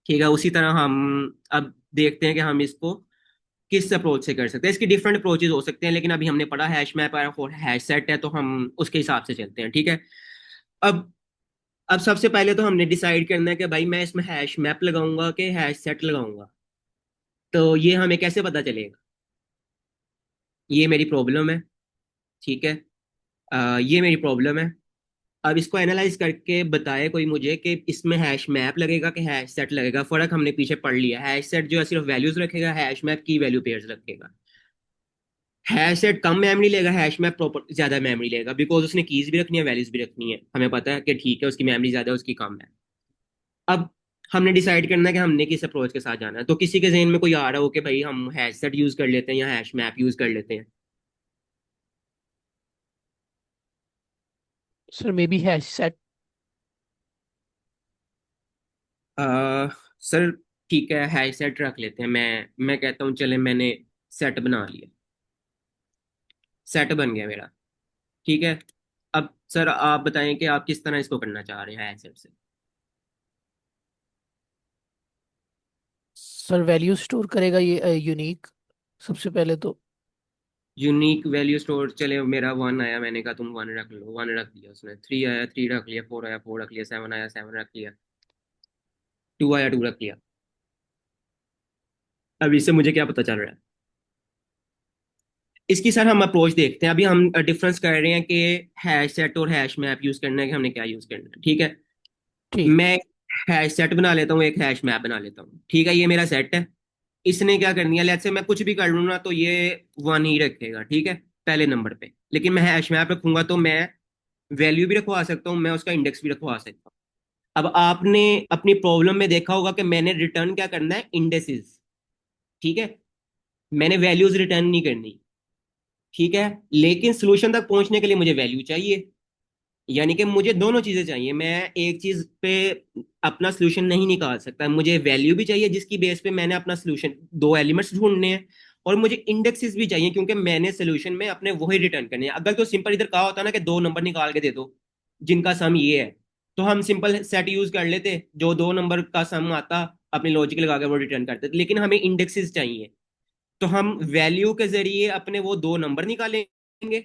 A: ठीक है, उसी तरह हम अब देखते हैं कि हम इसको किस अप्रोच से कर सकते हैं। इसकी डिफरेंट अप्रोचेज हो सकते हैं, लेकिन अभी हमने पढ़ा हैश मैप और हैश सेट है, तो हम उसके हिसाब से चलते हैं। ठीक है, अब अब सबसे पहले तो हमने डिसाइड करना है कि भाई मैं इसमें हैश मैप लगाऊंगा कि हैश सेट लगाऊंगा। तो ये हमें कैसे पता चलेगा? ये मेरी प्रॉब्लम है। ठीक है, ये मेरी प्रॉब्लम है। अब इसको एनालाइज करके बताए कोई मुझे कि इसमें हैश मैप लगेगा कि हैश सेट लगेगा। फर्क हमने पीछे पढ़ लिया, हैश सेट जो है सिर्फ वैल्यूज रखेगा, हैश मैप की वैल्यू पेयर्स रखेगा। हैश सेट कम मेमोरी लेगा, हैश मैप प्रॉपर ज्यादा मेमोरी लेगा, बिकॉज उसने कीज भी रखनी है, वैल्यूज भी रखनी है। हमें पता है कि ठीक है उसकी मेमोरी ज्यादा है, उसकी कम है। अब हमने डिसाइड करना है कि हमने किस अप्रोच के साथ जाना है। तो किसी के जहन में कोई आ रहा हो कि भाई हम हैश सेट यूज कर लेते हैं या हैश मैप यूज कर लेते हैं।
B: Sir may be hash set.
A: आ, सर ठीक है, हैश सेट रख लेते हैं। मैं कहता हूँ चले, मैंने सेट बना लिया, सेट बन गया मेरा। ठीक है। अब सर आप बताएं कि आप किस तरह इसको करना चाह रहे हैं हैश सेट से।
B: सर वैल्यू स्टोर करेगा ये यूनिक, सबसे पहले तो।
A: यूनिक वैल्यू स्टोर, चले मेरा वन आया, मैंने कहा तुम वन रख लो, वन रख दिया उसने। थ्री आया, थ्री रख लिया। फोर आया, फोर रख लिया। सेवन आया, सेवन रख लिया। टू आया, टू रख लिया। अब इससे मुझे क्या पता चल रहा है? इसकी सर हम अप्रोच देखते हैं। अभी हम डिफरेंस कर रहे हैं कि हैश सेट और हैश मैप यूज करना है कि हमने क्या यूज करना है। ठीक है।
B: ठीक।
A: मैं हैश सेट बना लेता हूँ, एक हैश मैप बना लेता हूँ। ठीक है, ये मेरा सेट है। इसने क्या करनी है, लेट्स से मैं कुछ भी कर लूँ ना तो ये वन ही रखेगा। ठीक है, पहले नंबर पे। लेकिन मैं हैश मैप रखूंगा तो मैं वैल्यू भी रखवा सकता हूँ, मैं उसका इंडेक्स भी रखवा सकता हूँ। अब आपने अपनी प्रॉब्लम में देखा होगा कि मैंने रिटर्न क्या करना है, इंडेक्सेस। ठीक है, मैंने वैल्यूज रिटर्न नहीं करनी। ठीक है, लेकिन सोल्यूशन तक पहुंचने के लिए मुझे वैल्यू चाहिए। यानी कि मुझे दोनों चीजें चाहिए। मैं एक चीज पे अपना सोल्यूशन नहीं निकाल सकता, मुझे वैल्यू भी चाहिए जिसकी बेस पे मैंने अपना सोल्यूशन, दो एलिमेंट्स ढूंढने हैं। और मुझे इंडेक्सेस भी चाहिए क्योंकि मैंने सोल्यूशन में अपने वही रिटर्न करने हैं। अगर तो सिंपल इधर कहा होता ना कि दो नंबर निकाल के दे दो जिनका सम ये है, तो हम सिंपल सेट यूज कर लेते, जो दो नंबर का सम आता अपनी लॉजिक लगा के वो रिटर्न करते। लेकिन हमें इंडेक्सेस चाहिए, तो हम वैल्यू के जरिए अपने वो दो नंबर निकालेंगे,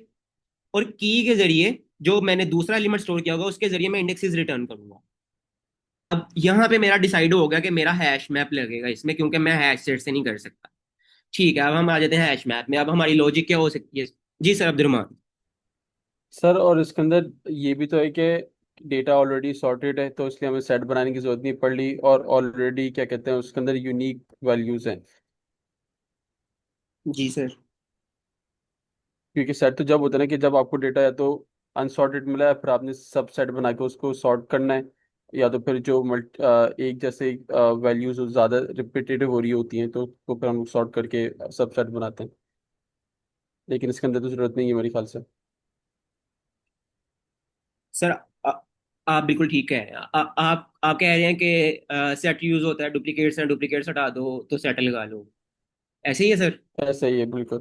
A: और की के जरिए जो मैंने दूसरा एलिमेंट स्टोर किया होगा उसके जरिए मैं इंडेक्सेस रिटर्न करूंगा। अब यहाँ पे मेरा डिसाइड हो गया कि मेरा हैश मैप लगेगा इसमें, क्योंकि मैं हैश सेट से नहीं कर सकता। ठीक है, अब हम आ जाते हैं हैश मैप में। अब हमारी लॉजिक क्या हो सकती है? जी सर, अब्दुलरमान।
C: सर और इसके अंदर ये भी तो है कि डेटा ऑलरेडी सॉर्टेड है, तो इसलिए हमें सेट बनाने की जरूरत नहीं पड़ रही, और ऑलरेडी क्या कहते हैं उसके अंदर यूनिक वैल्यूज हैं।
A: जी सर।
C: क्योंकि सेट तो जब होता है ना कि जब आपको डेटा या तो अनसॉर्टेड मिला है, फिर आपने सब सेट बना के उसको सॉर्ट करना है, या तो फिर जो एक जैसे वैल्यूज ज़्यादा रिपीटेटिव हो रही होती हैं तो उसको फिर हम सॉर्ट करके सब सेट बनाते हैं। लेकिन इसके अंदर तो जरूरत नहीं है मेरे ख्याल से।
A: सर आप बिल्कुल ठीक कह रहे हैं। आप कह रहे हैं कि सेट यूज होता है, डुप्लीकेट्स हैं, डुप्लीकेट्स हटा दो तो सेट लगा लो। ऐसे ही है सर?
C: ऐसा ही है बिल्कुल।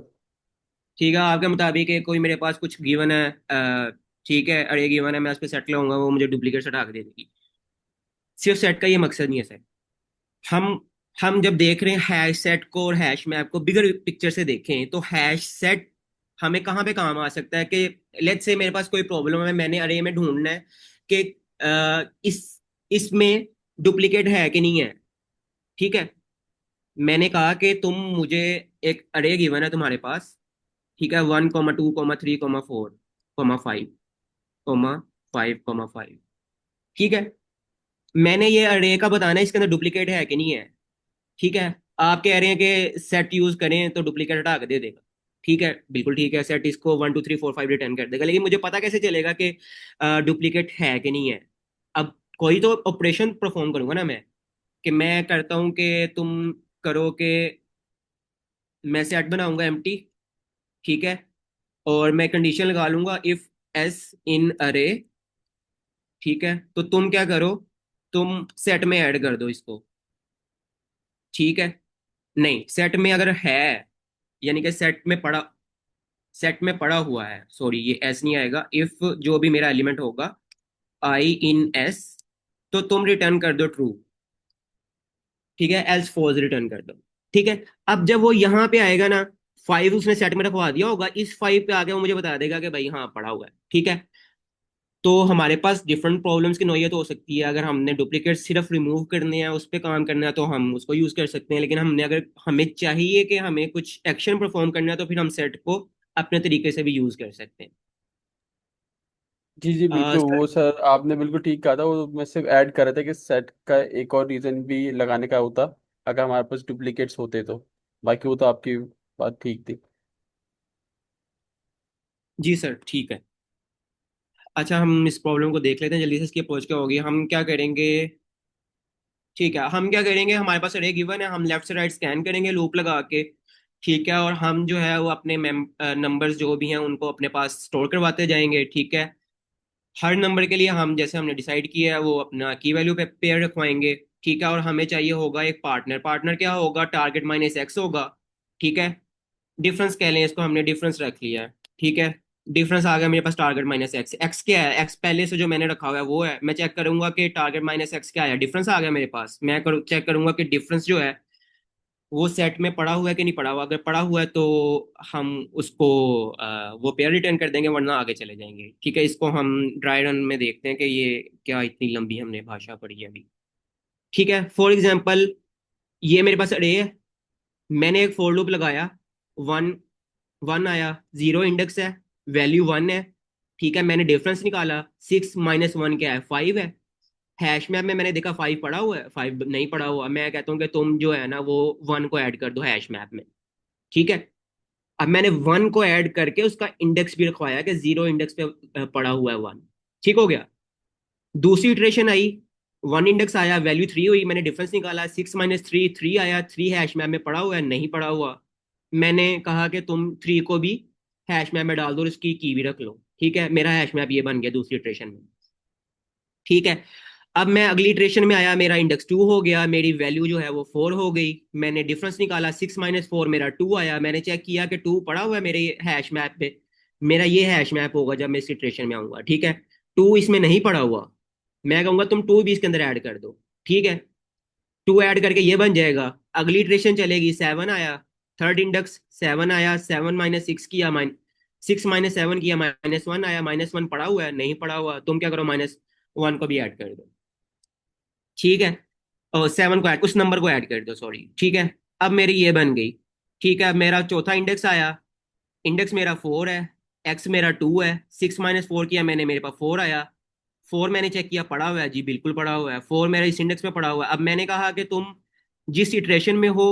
A: ठीक है, आपके मुताबिक कोई मेरे पास कुछ गिवन है, ठीक है, अरे गिवन है, मैं उस पर सेट लगाऊंगा, वो मुझे डुप्लीकेट्स हटा के दे देगी। सिर्फ सेट का ये मकसद नहीं है सर। हम हम जब देख रहे हैं हैश सेट को और हैश मैप को बिगर पिक्चर से देखें, तो हैश सेट हमें कहाँ पे काम आ सकता है कि लेट्स से मेरे पास कोई प्रॉब्लम है, मैंने अरे में ढूंढना है कि इसमें डुप्लीकेट है कि नहीं है। ठीक है, मैंने कहा कि तुम मुझे एक अरे गिवन है तुम्हारे पास। ठीक है, 1,2,3,4,5,5,5,5। ठीक है, मैंने ये अरे का बताना है इसके अंदर डुप्लीकेट है कि नहीं है। ठीक है, आप कह रहे हैं कि सेट यूज करें तो डुप्लीकेट हटा के दे देगा। ठीक है, बिल्कुल ठीक है, सेट इसको 1 2 3 4 5 रिटर्न कर देगा। लेकिन मुझे पता कैसे चलेगा कि डुप्लीकेट है कि नहीं है? अब कोई तो ऑपरेशन परफॉर्म करूंगा ना मैं, कि मैं करता हूं कि तुम करो कि मैं सेट बनाऊंगा एम्प्टी। ठीक है, और मैं कंडीशन लगा लूंगा इफ एस इन अरे। ठीक है, तो तुम क्या करो, तुम सेट में ऐड कर दो इसको। ठीक है, नहीं, सेट में अगर है, यानी कि सेट में पड़ा हुआ है, सॉरी ये एस नहीं आएगा, इफ जो भी मेरा एलिमेंट होगा आई इन एस, तो तुम रिटर्न कर दो ट्रू। ठीक है, एल्स फॉल्स रिटर्न कर दो। ठीक है, अब जब वो यहाँ पे आएगा ना, फाइव उसने सेट में रखवा दिया होगा, इस फाइव पे आके वो मुझे बता देगा कि भाई हाँ पड़ा हुआ है। ठीक है, तो हमारे पास डिफरेंट प्रॉब्लम्स की नौयत हो सकती है। अगर हमने डुप्लीकेट सिर्फ रिमूव करने हैं, उस पर काम करना है, तो हम उसको यूज कर सकते हैं। लेकिन हमने अगर हमें चाहिए कि हमें कुछ एक्शन परफॉर्म करना है, तो फिर हम सेट को अपने तरीके से भी यूज कर सकते हैं।
C: जी जी बिल्कुल,
A: सर,
C: वो सर आपने बिल्कुल ठीक कहा था। वो मैं सिर्फ ऐड कर रहा था कि सेट का एक और रीज़न भी लगाने का होता अगर हमारे पास डुप्लीकेट्स होते तो। बाकी वो तो आपकी बात ठीक थी।
A: जी सर ठीक है। अच्छा हम इस प्रॉब्लम को देख लेते हैं जल्दी से, इसकी अप्रोच क्या होगी, हम क्या करेंगे। ठीक है, हम क्या करेंगे, हमारे पास अरे गिवन है, हम लेफ्ट से राइट स्कैन करेंगे लूप लगा के। ठीक है, और हम जो है वो अपने नंबर्स जो भी हैं उनको अपने पास स्टोर करवाते जाएंगे। ठीक है, हर नंबर के लिए हम जैसे हमने डिसाइड किया है वो अपना की वैल्यू पे पेयर रखवाएंगे। ठीक है, और हमें चाहिए होगा एक पार्टनर। पार्टनर क्या होगा, टारगेट माइनस एक्स होगा। ठीक है, डिफरेंस कह लें इसको, हमने डिफरेंस रख लिया है। ठीक है, डिफरेंस आ गया मेरे पास टारगेट माइनस एक्स। एक्स क्या है, एक्स पहले से जो मैंने रखा हुआ है वो है। मैं चेक करूंगा कि टारगेट माइनस एक्स क्या है, डिफरेंस आ गया मेरे पास। मैं चेक करूंगा कि डिफरेंस जो है वो सेट में पड़ा हुआ है कि नहीं पड़ा हुआ। अगर पड़ा हुआ है तो हम उसको वो पेयर रिटर्न कर देंगे, वरना आगे चले जाएंगे। ठीक है, इसको हम ड्राई रन में देखते हैं कि ये क्या इतनी लंबी हमने भाषा पढ़ी है अभी। ठीक है, फॉर एग्जाम्पल ये मेरे पास अरे है, मैंने एक फॉर लूप लगाया। वन, वन आया, जीरो इंडेक्स है, वैल्यू वन है। ठीक है, मैंने डिफरेंस निकाला, सिक्स माइनस वन क्या है, फाइव है। हैश मैप में मैंने देखा फाइव पड़ा हुआ है, फाइव नहीं पड़ा हुआ। मैं कहता हूँ कि तुम जो है ना वो वन को ऐड कर दो हैश मैप में। ठीक है, अब मैंने वन को ऐड करके उसका इंडेक्स भी रखवाया कि जीरो इंडेक्स पे पड़ा हुआ है वन। ठीक हो गया। दूसरी इटरेशन आई, वन इंडेक्स आया, वैल्यू थ्री हुई, मैंने डिफरेंस निकाला, सिक्स माइनस थ्री, थ्री आया, थ्री हैश मैप में पड़ा हुआ है, नहीं पड़ा हुआ। मैंने कहा कि तुम थ्री को भी हैश मैप में डाल दो और उसकी की भी रख लो। ठीक है, मेरा हैश मैप ये बन गया दूसरी इटरेशन में। ठीक है, अब मैं अगली इटरेशन में आया, मेरा इंडेक्स टू हो गया, मेरी वैल्यू जो है वो फोर हो गई। मैंने डिफरेंस निकाला, सिक्स माइनस फोर, मेरा टू आया। मैंने चेक किया कि टू पड़ा हुआ है मेरे हैश मैप पे। मेरा ये हैश मैप होगा जब मैं इस इटरेशन में आऊंगा। ठीक है, टू इसमें नहीं पड़ा हुआ, मैं कहूंगा तुम टू भी इसके अंदर ऐड कर दो। ठीक है, टू ऐड करके ये बन जाएगा। अगली इटरेशन चलेगी, सेवन आया, थर्ड इंडेक्स सेवन आया, सेवन माइनस सिक्स किया, सिक्स माइनस सेवन किया, माइनस वन आया, माइनस वन पड़ा हुआ है, नहीं पड़ा हुआ, तुम क्या करो माइनस वन को भी ऐड कर दो। ठीक है, और सेवन को ऐड, उस नंबर को ऐड कर दो, सॉरी। ठीक है, अब मेरी ये बन गई। ठीक है, अब मेरा चौथा इंडेक्स आया, इंडेक्स मेरा फोर है, एक्स मेरा टू है, सिक्स माइनस फोर किया मैंने, मेरे पास फोर आया। फोर मैंने चेक किया पड़ा हुआ है, जी बिल्कुल पड़ा हुआ है, फोर मेरा इस इंडेक्स में पड़ा हुआ है। अब मैंने कहा कि तुम जिस इटरेशन में हो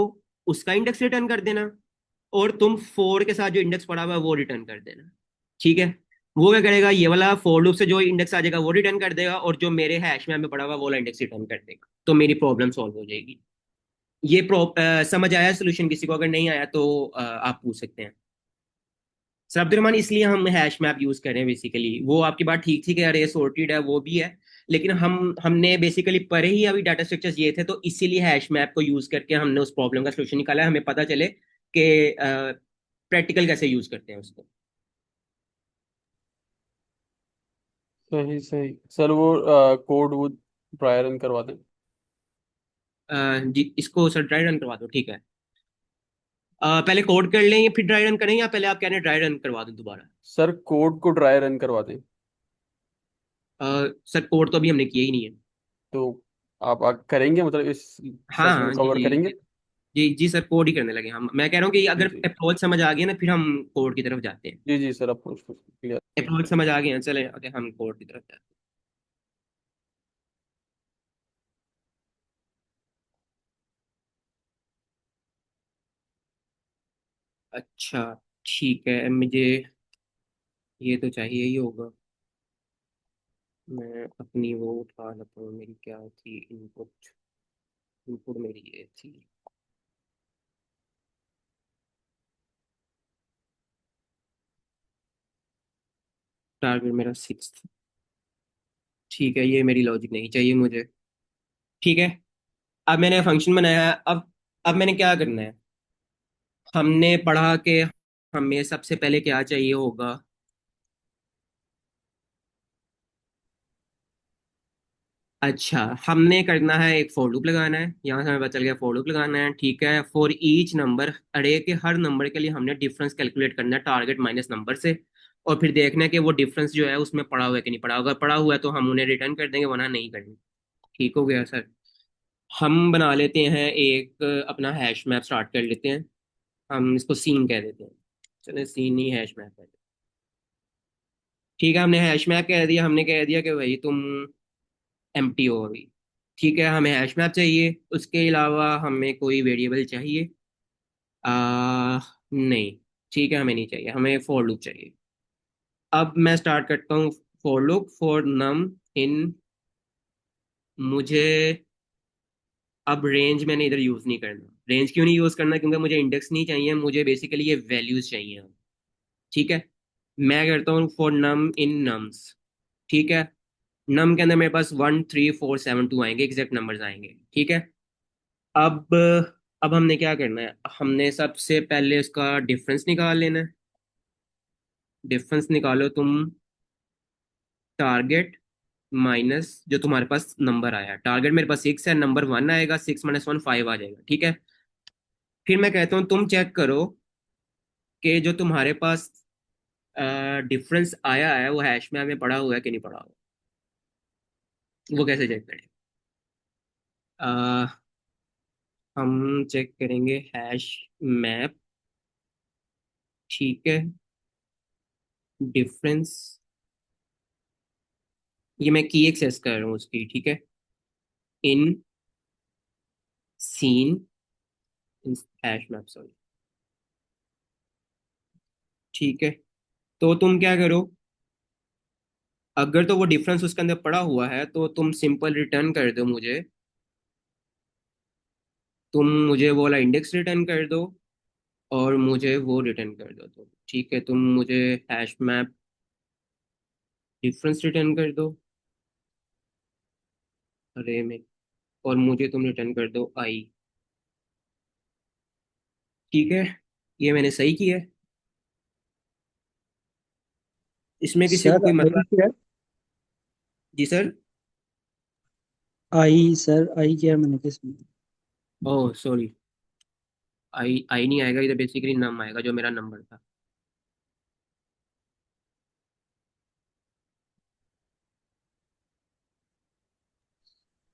A: उसका इंडेक्स रिटर्न कर देना, और तुम फोर के साथ जो इंडेक्स पड़ा हुआ है वो रिटर्न कर देना। ठीक है, वो क्या करेगा, ये वाला फोर लूप से जो इंडेक्स आ जाएगा वो रिटर्न कर देगा, और जो मेरे हैश में पड़ा हुआ है वो वाला इंडेक्स रिटर्न कर देगा, तो मेरी प्रॉब्लम सॉल्व हो जाएगी। ये समझ आया सोल्यूशन, किसी को अगर नहीं आया तो आप पूछ सकते हैं। सर अब्दुलरहमान, इसलिए हम हैश मैप यूज कर रहे हैं बेसिकली। वो आपकी बात ठीक थी कि अरे सॉर्टेड है वो भी है, लेकिन हमने बेसिकली पढ़े ही अभी डाटा स्ट्रक्चर्स ये थे, तो इसीलिए हैश मैप को यूज करके हमने उस प्रॉब्लम का सोल्यूशन निकाला है, हमें पता चले कि प्रैक्टिकल कैसे यूज करते हैं उसको।
C: सही सही सर, वो कोड वो ट्राई रन करवा दें।
A: जी इसको सर ड्राई रन करवा दो, ठीक है। पहले कोड कर लें या फिर ड्राई रन करें, या पहले आप कह रहे हैं ड्राई रन करवा दूं दोबारा।
C: सर कोड को ट्राई रन करवा दें।
A: सर कोड तो अभी हमने किया ही नहीं है।
C: तो आप करेंगे, मतलब इस
A: हाँ
C: सेशन को
A: हाँ जी
C: कवर
A: जी
C: करेंगे।
A: जी। जी जी सर, कोड ही करने लगे हम। मैं कह रहा हूँ कि
C: जी
A: अगर
C: जी
A: अप्रोच समझ आ गया ना फिर हम कोड की तरफ जाते हैं।
C: जी जी सर, अप्रोच क्लियर।
A: अप्रोच समझ आ गया, चले आगे हम कोड की तरफ जाते हैं। अच्छा ठीक है, मुझे ये तो चाहिए ही होगा। मैं अपनी वो उठा लेता हूँ, मेरी क्या थी इनपुट, इनपुट मेरी ये थी। टारगेट मेरा सिक्स। ठीक है, ये मेरी लॉजिक नहीं चाहिए मुझे। ठीक है, अब मैंने फंक्शन बनाया है। अब मैंने क्या करना है, हमने पढ़ा कि हमें सबसे पहले क्या चाहिए होगा। अच्छा, हमने करना है एक फॉर लूप लगाना है, यहाँ से हमें पता चल गया फॉर लूप लगाना है। ठीक है, फॉर ईच नंबर, अरे के हर नंबर के लिए हमने डिफरेंस कैलकुलेट करना है टारगेट माइनस नंबर से, और फिर देखना है कि वो डिफरेंस जो है उसमें पड़ा हुआ है कि नहीं पड़ा। अगर पड़ा हुआ है तो हम उन्हें रिटर्न कर देंगे, वरना नहीं करेंगे। ठीक हो गया सर। हम बना लेते हैं एक अपना हैश मैप स्टार्ट कर लेते हैं। हम इसको सीन कह देते हैं, चले सीन ही हैश मैप है। ठीक है, हमने हैश मैप कह दिया, हमने कह दिया कि भाई तुम एम्प्टी हो अभी। ठीक है, हमें हैश मैप चाहिए, उसके अलावा हमें कोई वेरिएबल चाहिए नहीं। ठीक है, हमें नहीं चाहिए, हमें फॉर लूप चाहिए। अब मैं स्टार्ट करता हूँ फॉर लूप फॉर नम इन। मुझे अब रेंज मैंने इधर यूज नहीं करना। रेंज क्यों नहीं यूज करना? क्योंकि मुझे इंडेक्स नहीं चाहिए, मुझे बेसिकली ये वैल्यूज चाहिए। ठीक है, मैं करता हूँ फॉर नम इन नम्स। ठीक है, नम के अंदर मेरे पास 1 3 4 7 2 आएंगे, एग्जैक्ट नंबर्स आएंगे। ठीक है, अब अब हमने क्या करना है? हमने सबसे पहले उसका डिफरेंस निकाल लेना है। डिफरेंस निकालो तुम। टारगेट माइनस जो तुम्हारे पास नंबर आया। टारगेट मेरे पास 6 है, नंबर 1 आएगा, 6 - 1 5 आ जाएगा। ठीक है, फिर मैं कहता हूँ तुम चेक करो कि जो तुम्हारे पास डिफरेंस आया है वो हैश में हमें पड़ा हुआ है कि नहीं पड़ा हुआ। वो कैसे चेक करें? अ, हम चेक करेंगे हैश मैप। ठीक है, डिफरेंस, ये मैं की एक्सेस कर रहा हूँ उसकी। ठीक है, इन सीन हैश मैप, सॉरी। ठीक है, तो तुम क्या करो? अगर तो वो डिफरेंस उसके अंदर पड़ा हुआ है तो तुम सिंपल रिटर्न कर दो मुझे। तुम मुझे वो वाला इंडेक्स रिटर्न कर दो और मुझे वो रिटर्न कर दो। तो ठीक है, तुम मुझे हैश मैप डिफरेंस रिटर्न कर दो अरे में, और मुझे तुम रिटर्न कर दो आई। ठीक है, ये मैंने सही किया है। इसमें किसी को
D: सर
A: कोई
D: आई
A: मसला?
D: क्या?
A: जी सर।
D: आई सर, आई क्या मैंने किस में?
A: ओह सॉरी, आई आई नहीं आएगा इधर, बेसिकली नम आएगा जो मेरा नंबर था।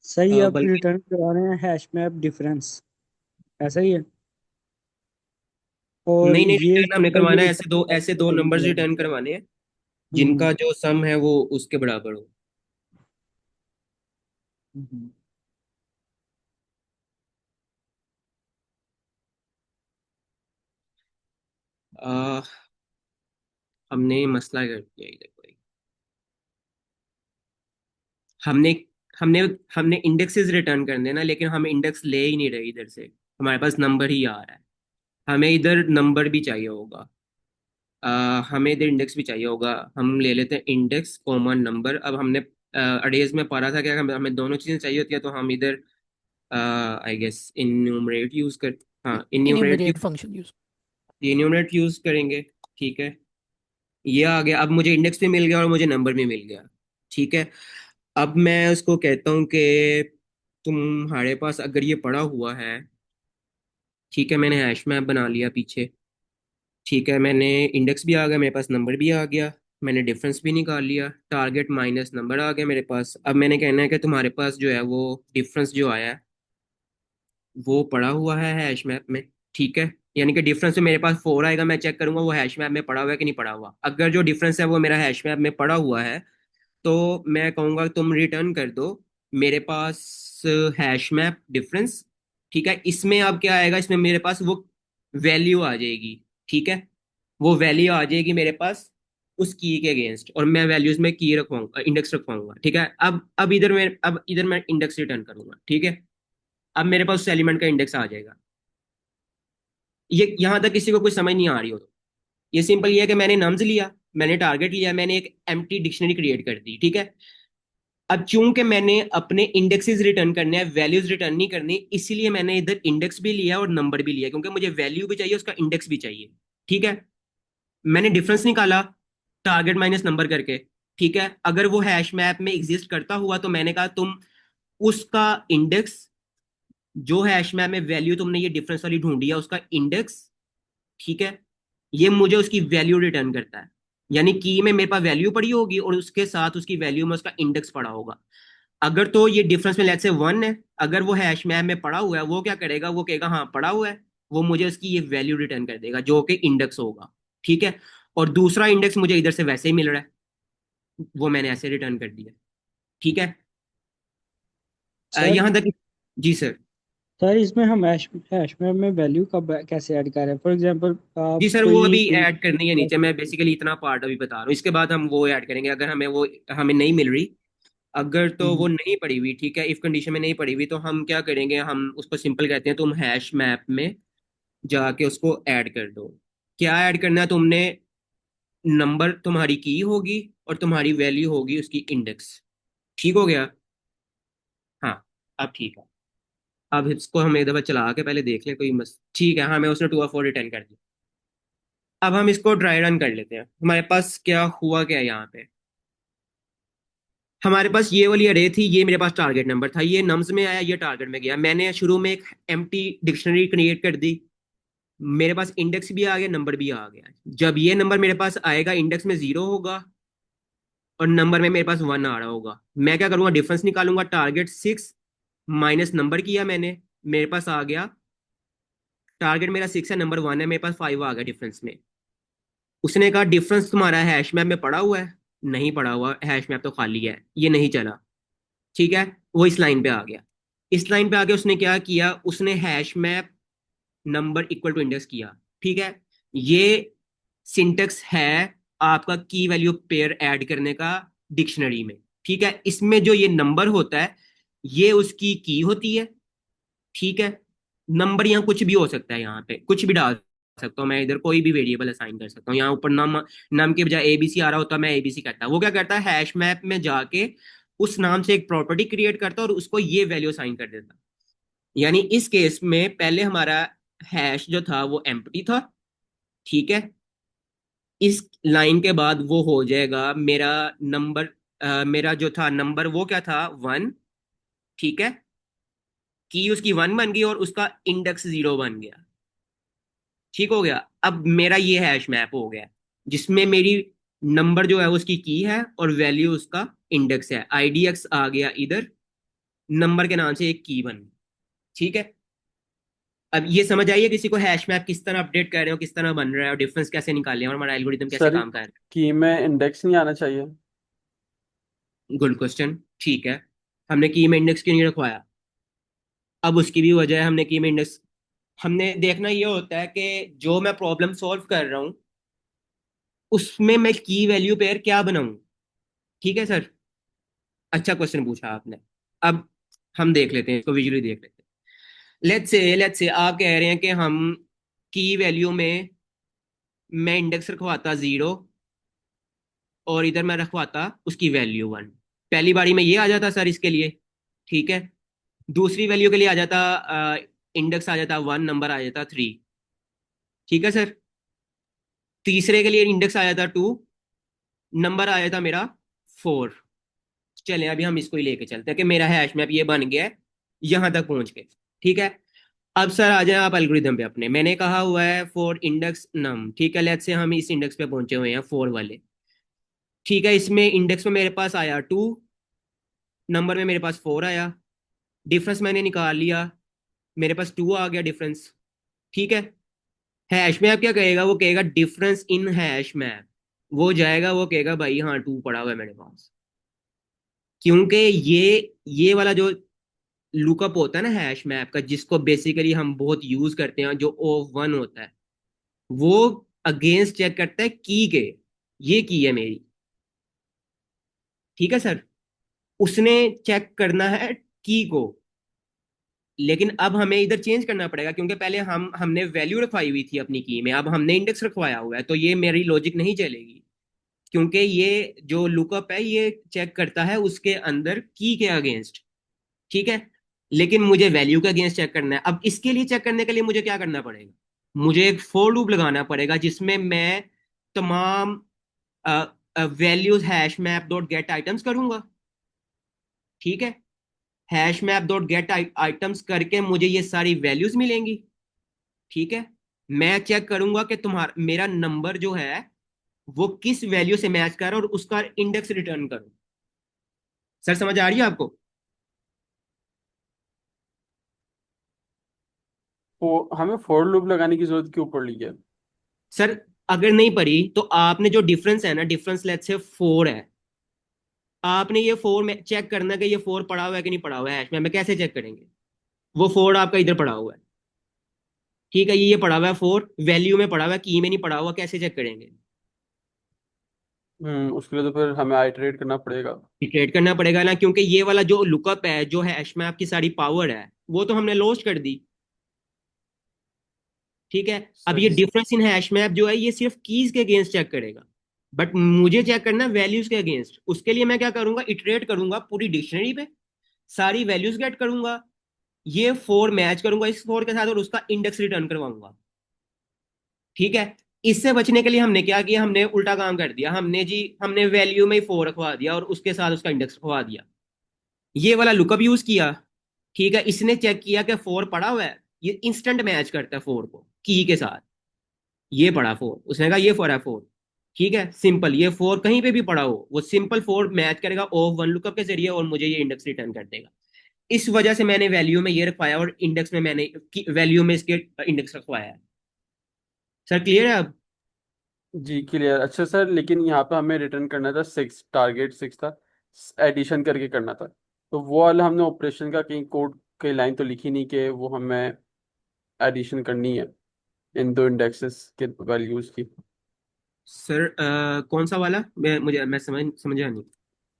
D: सही, आप
A: बल्कि
D: रिटर्न करा रहे हैं हैश मैप डिफरेंस, ऐसा ही है। और
A: नहीं नहीं,
D: ये
A: रिटर्न हमने
D: सिंपल ये
A: करवाना है
D: रिटर्न
A: ऐसे दो नंबर्स
D: करेगा।
A: रिटर्न करवाने हैं
D: हम्म
A: जिनका जो सम है वो उसके बराबर हो।
D: हम्म।
A: आ, हमने मसला कर दिया इधर कोई। हमने हमने हमने इंडेक्सेस रिटर्न करने ना, लेकिन हम इंडेक्स ले ही नहीं रहे इधर से। हमारे पास नंबर ही आ रहा है। हमें इधर नंबर भी चाहिए होगा। हमें इधर इंडेक्स भी चाहिए होगा। हम ले लेते हैं इंडेक्स कॉमन नंबर। अब हमने अरेज में पढ़ा था क्या, हमें हमें दोनों चीजें चाहिए होती है, तो हम इधर आई गेस इन्यूमरेट यूज कर, हाँ enumerate
B: enumerate function use।
A: Enumerate use करेंगे। ठीक है, ये आ गया। अब मुझे इंडेक्स भी मिल गया और मुझे नंबर भी मिल गया। ठीक है, अब मैं उसको कहता हूँ कि तुम्हारे पास अगर ये पड़ा हुआ है। ठीक है, मैंने हैश मैप बना लिया पीछे। ठीक है, मैंने इंडेक्स भी आ गया मेरे पास, नंबर भी आ गया। मैंने डिफरेंस भी निकाल लिया, टारगेट माइनस नंबर आ गया मेरे पास। अब मैंने कहना है कि तुम्हारे पास जो है वो डिफरेंस जो आया है वो पड़ा हुआ है हैश मैप में। ठीक है, यानी कि डिफरेंस जो मेरे पास 4 आएगा, मैं चेक करूंगा वो हैश मैप में पड़ा हुआ है कि नहीं पड़ा हुआ। अगर जो डिफरेंस है वो मेरा हैश मैप में पड़ा हुआ है तो मैं कहूंगा तुम रिटर्न कर दो मेरे पास हैश मैप डिफरेंस। ठीक है, इसमें अब क्या आएगा? इसमें मेरे पास वो वैल्यू आ जाएगी। ठीक है, वो वैल्यू आ जाएगी मेरे पास उस की के अगेंस्ट, और मैं वैल्यूज में की रखवाऊंगा, इंडेक्स रखवाऊंगा। ठीक है, अब इधर मैं इंडेक्स रिटर्न करूंगा। ठीक है, अब मेरे पास उस एलिमेंट का इंडेक्स आ जाएगा। ये यहां तक किसी को कुछ समझ नहीं आ रही हो तो? ये सिंपल ये है कि मैंने नम्स लिया, मैंने टारगेट लिया, मैंने एक एम्प्टी डिक्शनरी क्रिएट कर दी। ठीक है, अब चूंकि मैंने अपने इंडेक्सेस रिटर्न करने हैं, वैल्यूज रिटर्न नहीं करनी, इसीलिए मैंने इधर इंडेक्स भी लिया और नंबर भी लिया, क्योंकि मुझे वैल्यू भी चाहिए, उसका इंडेक्स भी चाहिए। ठीक है, मैंने डिफरेंस निकाला टारगेट माइनस नंबर करके। ठीक है, अगर वो हैश मैप में एग्जिस्ट करता हुआ तो मैंने कहा तुम उसका इंडेक्स, जो हैश मैप में वैल्यू तुमने ये डिफरेंस वाली ढूंढी है उसका इंडेक्स। ठीक है, ये मुझे उसकी वैल्यू रिटर्न करता है। यानी की में मेरे पास वैल्यू पड़ी होगी और उसके साथ उसकी वैल्यू में उसका इंडेक्स पड़ा होगा। अगर तो ये डिफरेंस में लेट से 1 है, अगर वो हैश मैप में पड़ा हुआ है, वो क्या करेगा? वो कहेगा हाँ पड़ा हुआ है, वो मुझे उसकी ये वैल्यू रिटर्न कर देगा जो कि इंडेक्स होगा। ठीक है, और दूसरा इंडेक्स मुझे इधर से वैसे ही मिल रहा है, वो मैंने ऐसे रिटर्न कर दिया। ठीक है,
D: सर
A: यहां तक। जी सर।
D: सर इसमें हम हैश हैश मैप में वैल्यू कब कैसे ऐड कर रहे हैं? फॉर एग्जांपल
A: जी
D: आप
A: सर, वो
D: कोई
A: अभी ऐड करनी है नीचे। मैं बेसिकली इतना पार्ट अभी बता रहा हूँ, इसके बाद हम वो ऐड करेंगे। अगर हमें वो हमें नहीं मिल रही, अगर तो वो
D: हम्म,
A: नहीं पड़ी हुई, ठीक है, इफ कंडीशन में नहीं पड़ी हुई, तो हम क्या करेंगे, हम उसको सिंपल कहते हैं, तुम हैश मैप में जाके उसको ऐड कर दो। क्या ऐड करना है तुमने? नंबर तुम्हारी की होगी और तुम्हारी वैल्यू होगी उसकी इंडेक्स। ठीक हो गया? हाँ, अब ठीक है। अब इसको हम एक दफा चला के पहले देख लें, कोई मस ठीक है, हाँ, मैं उसने 2 और 4 रिटर्न कर दिया। अब हम इसको ड्राई रन कर लेते हैं। हमारे पास क्या हुआ, क्या है यहाँ पे? हमारे पास ये वाली अरे थी, ये मेरे पास टारगेट नंबर था, ये नम्स में आया, ये टारगेट में गया। मैंने शुरू में एक एम्प्टी डिक्शनरी क्रिएट कर दी। मेरे पास इंडेक्स भी आ गया, नंबर भी आ गया। जब ये नंबर मेरे पास आएगा, इंडेक्स में 0 होगा और नंबर में मेरे पास 1 आ रहा होगा। मैं क्या करूंगा, डिफरेंस निकालूंगा। टारगेट 6 माइनस नंबर किया मैंने, मेरे पास आ गया, टारगेट मेरा 6 है, नंबर 1 है, मेरे पास 5 आ गया डिफरेंस में। उसने कहा डिफरेंस तुम्हारा हैश मैप में पड़ा हुआ है? नहीं पड़ा हुआ, हैश मैप तो खाली है, ये नहीं चला। ठीक है, वो इस लाइन पे आ गया। इस लाइन पे आके उसने क्या किया, उसने hash map number equal to index किया। ठीक है, ये सिंटेक्स है आपका की वैल्यू पेयर ऐड करने का डिक्शनरी में। ठीक है, इसमें जो ये नंबर होता है, ये उसकी की होती है। ठीक है, नंबर यहाँ कुछ भी हो सकता है, यहाँ पे कुछ भी डाल सकता हूँ मैं, इधर कोई भी वेरिएबल असाइन कर सकता हूँ। यहाँ ऊपर नम नम के बजाय एबीसी आ रहा होता है, मैं एबीसी कहता। वो क्या करता है, हैश मैप में जाके उस नाम से एक प्रॉपर्टी क्रिएट करता और उसको ये वैल्यू असाइन कर देता। यानी इस केस में पहले हमारा हैश जो था वो एम्प्टी था। ठीक है, इस लाइन के बाद वो हो जाएगा मेरा नंबर, मेरा जो था नंबर वो क्या था, 1। ठीक है, की उसकी 1 बन गई और उसका इंडेक्स 0 बन गया। ठीक हो गया। अब मेरा ये हैश मैप हो गया जिसमें मेरी नंबर जो है उसकी की है और वैल्यू उसका इंडेक्स है। आईडीएक्स आ गया इधर, नंबर के नाम से एक की बन गई। ठीक है, अब ये समझ आइए किसी को हैश मैप किस तरह अपडेट कर रहे हो, किस तरह बन रहा है और डिफरेंस कैसे निकाले हैं और हमारा एल्गोरिथम कैसे
C: सर
A: काम कर रहा
C: की में इंडेक्स नहीं आना चाहिए?
A: है। Good question. ठीक है, हमने की में इंडेक्स क्यों नहीं रखवाया? अब उसकी भी वजह है, हमने की में इंडेक्स, हमने देखना ये होता है कि जो मैं प्रॉब्लम सॉल्व कर रहा हूँ उसमें मैं की वैल्यू पेयर क्या बनाऊं। ठीक है सर, अच्छा क्वेश्चन पूछा आपने। अब हम देख लेते हैं, इसको विजुअली देख लेते हैं। लेट्स से आप कह रहे हैं कि हम की वैल्यू में मैं इंडेक्स रखवाता 0 और इधर मैं रखवाता उसकी वैल्यू 1। पहली बारी में ये आ जाता सर इसके लिए। ठीक है, दूसरी वैल्यू के लिए आ जाता, इंडेक्स आ जाता 1, नंबर आ जाता 3। ठीक है सर, तीसरे के लिए इंडेक्स आ जाता 2, नंबर आ जाता मेरा 4। चलें अभी हम इसको ही लेके चलते हैं कि मेरा हैश मैप ये बन गया है यहां तक पहुंच के। ठीक है, अब सर आ जाए आप एल्गोरिथम पे अपने। मैंने कहा हुआ है फॉर इंडेक्स नम। ठीक है, लेट्स से हम इस इंडेक्स पे पहुंचे हुए हैं 4 वाले। ठीक है, इसमें इंडेक्स में मेरे पास आया 2, नंबर में मेरे पास 4 आया, डिफरेंस मैंने निकाल लिया, मेरे पास 2 आ गया डिफरेंस। ठीक है, हैश मैप क्या कहेगा, वो कहेगा डिफरेंस इन हैश मैप। वो जाएगा, वो कहेगा भाई हाँ 2 पड़ा हुआ है मेरे पास। क्योंकि ये वाला जो लुकअप होता है ना हैश मैप का, जिसको बेसिकली हम बहुत यूज करते हैं, जो O1 होता है, वो अगेंस्ट चेक करता है की के, ये की है मेरी। ठीक है सर, उसने चेक करना है की को। लेकिन अब हमें इधर चेंज करना पड़ेगा क्योंकि पहले हमने वैल्यू रखवाई हुई थी अपनी की में, अब हमने इंडेक्स रखवाया हुआ है, तो ये मेरी लॉजिक नहीं चलेगी। क्योंकि ये जो लुकअप है ये चेक करता है उसके अंदर की के अगेंस्ट। ठीक है, लेकिन मुझे वैल्यू के अगेंस्ट चेक करना है। अब इसके लिए चेक करने के लिए मुझे क्या करना पड़ेगा, मुझे एक फॉर लूप लगाना पड़ेगा जिसमें मैं तमाम values hash map dot gate items करूंगा। ठीक है, hash map dot gate items करके मुझे ये सारी वैल्यूज मिलेंगी। ठीक है, मैं चेक करूंगा कि तुम्हारा मेरा नंबर जो है वो किस वैल्यू से मैच कर रहा है और उसका इंडेक्स रिटर्न करूं। सर समझ आ रही है आपको?
C: वो हमें फॉर लूप लगाने की जरूरत क्यों पड़ रही है?
A: सर अगर नहीं पड़ी तो आपने जो डिफरेंस है ना, डिफरेंस लेट्स से 4 है, आपने ये 4 में चेक करना कि ये 4 पड़ा हुआ है कि नहीं पड़ा हुआ है हैश में कैसे चेक करेंगे? वो 4 आपका इधर पड़ा हुआ है। ठीक है, ये पड़ा हुआ है 4, वैल्यू में पड़ा हुआ है, की में नहीं पड़ा हुआ, कैसे चेक करेंगे?
C: उसके लिए तो फिर हमें आइटरेट करना पड़ेगा।
A: इटरेट करना पड़ेगा ना, क्योंकि ये वाला जो लुकअप है, जो हैश में आपकी सारी पावर है, वो तो हमने लॉस्ट कर दी। ठीक है, अब ये
C: सही।
A: डिफरेंस इन हैश मैप जो है, ये सिर्फ कीज के अगेंस्ट चेक करेगा, बट मुझे चेक करना वैल्यूज के अगेंस्ट। उसके लिए मैं क्या करूंगा, इटरेट करूंगा पूरी डिक्शनरी पे, सारी वैल्यूज गेट करूंगा, ये 4 मैच करूंगा इस 4 के साथ, और उसका इंडेक्स रिटर्न करवाऊंगा। ठीक है, इससे बचने के लिए हमने क्या किया, हमने उल्टा काम कर दिया, हमने वैल्यू में ही 4 रखवा दिया और उसके साथ उसका इंडेक्स रखवा दिया। ये वाला लुकअप यूज किया। ठीक है, इसने चेक किया कि 4 पड़ा हुआ है, ये इंस्टेंट मैच करता है 4 को की के साथ। ये पड़ा 4, उसने कहा ये 4 है 4। ठीक है, सिंपल, ये 4 कहीं पे भी पड़ा हो, वो सिंपल 4 मैच करेगा ऑफ वन लुकअप के जरिए, और मुझे ये इंडेक्स रिटर्न कर देगा। इस वजह से मैंने वैल्यू में ये रखवाया और इंडेक्स में मैंने वैल्यू में इसके इंडेक्स रखवाया है। सर क्लियर है अब?
C: जी क्लियर। अच्छा सर, लेकिन यहाँ पे हमें रिटर्न करना था 6, टारगेट 6 था, एडिशन करके करना था। तो वो वाला हमने ऑपरेशन का कहीं कोड कहीं लाइन तो लिखी नहीं कि वो हमें एडिशन करनी है इन दो इंडेक्सेस के वैल्यूज की।
A: सर कौन सा वाला, मैं समझा नहीं।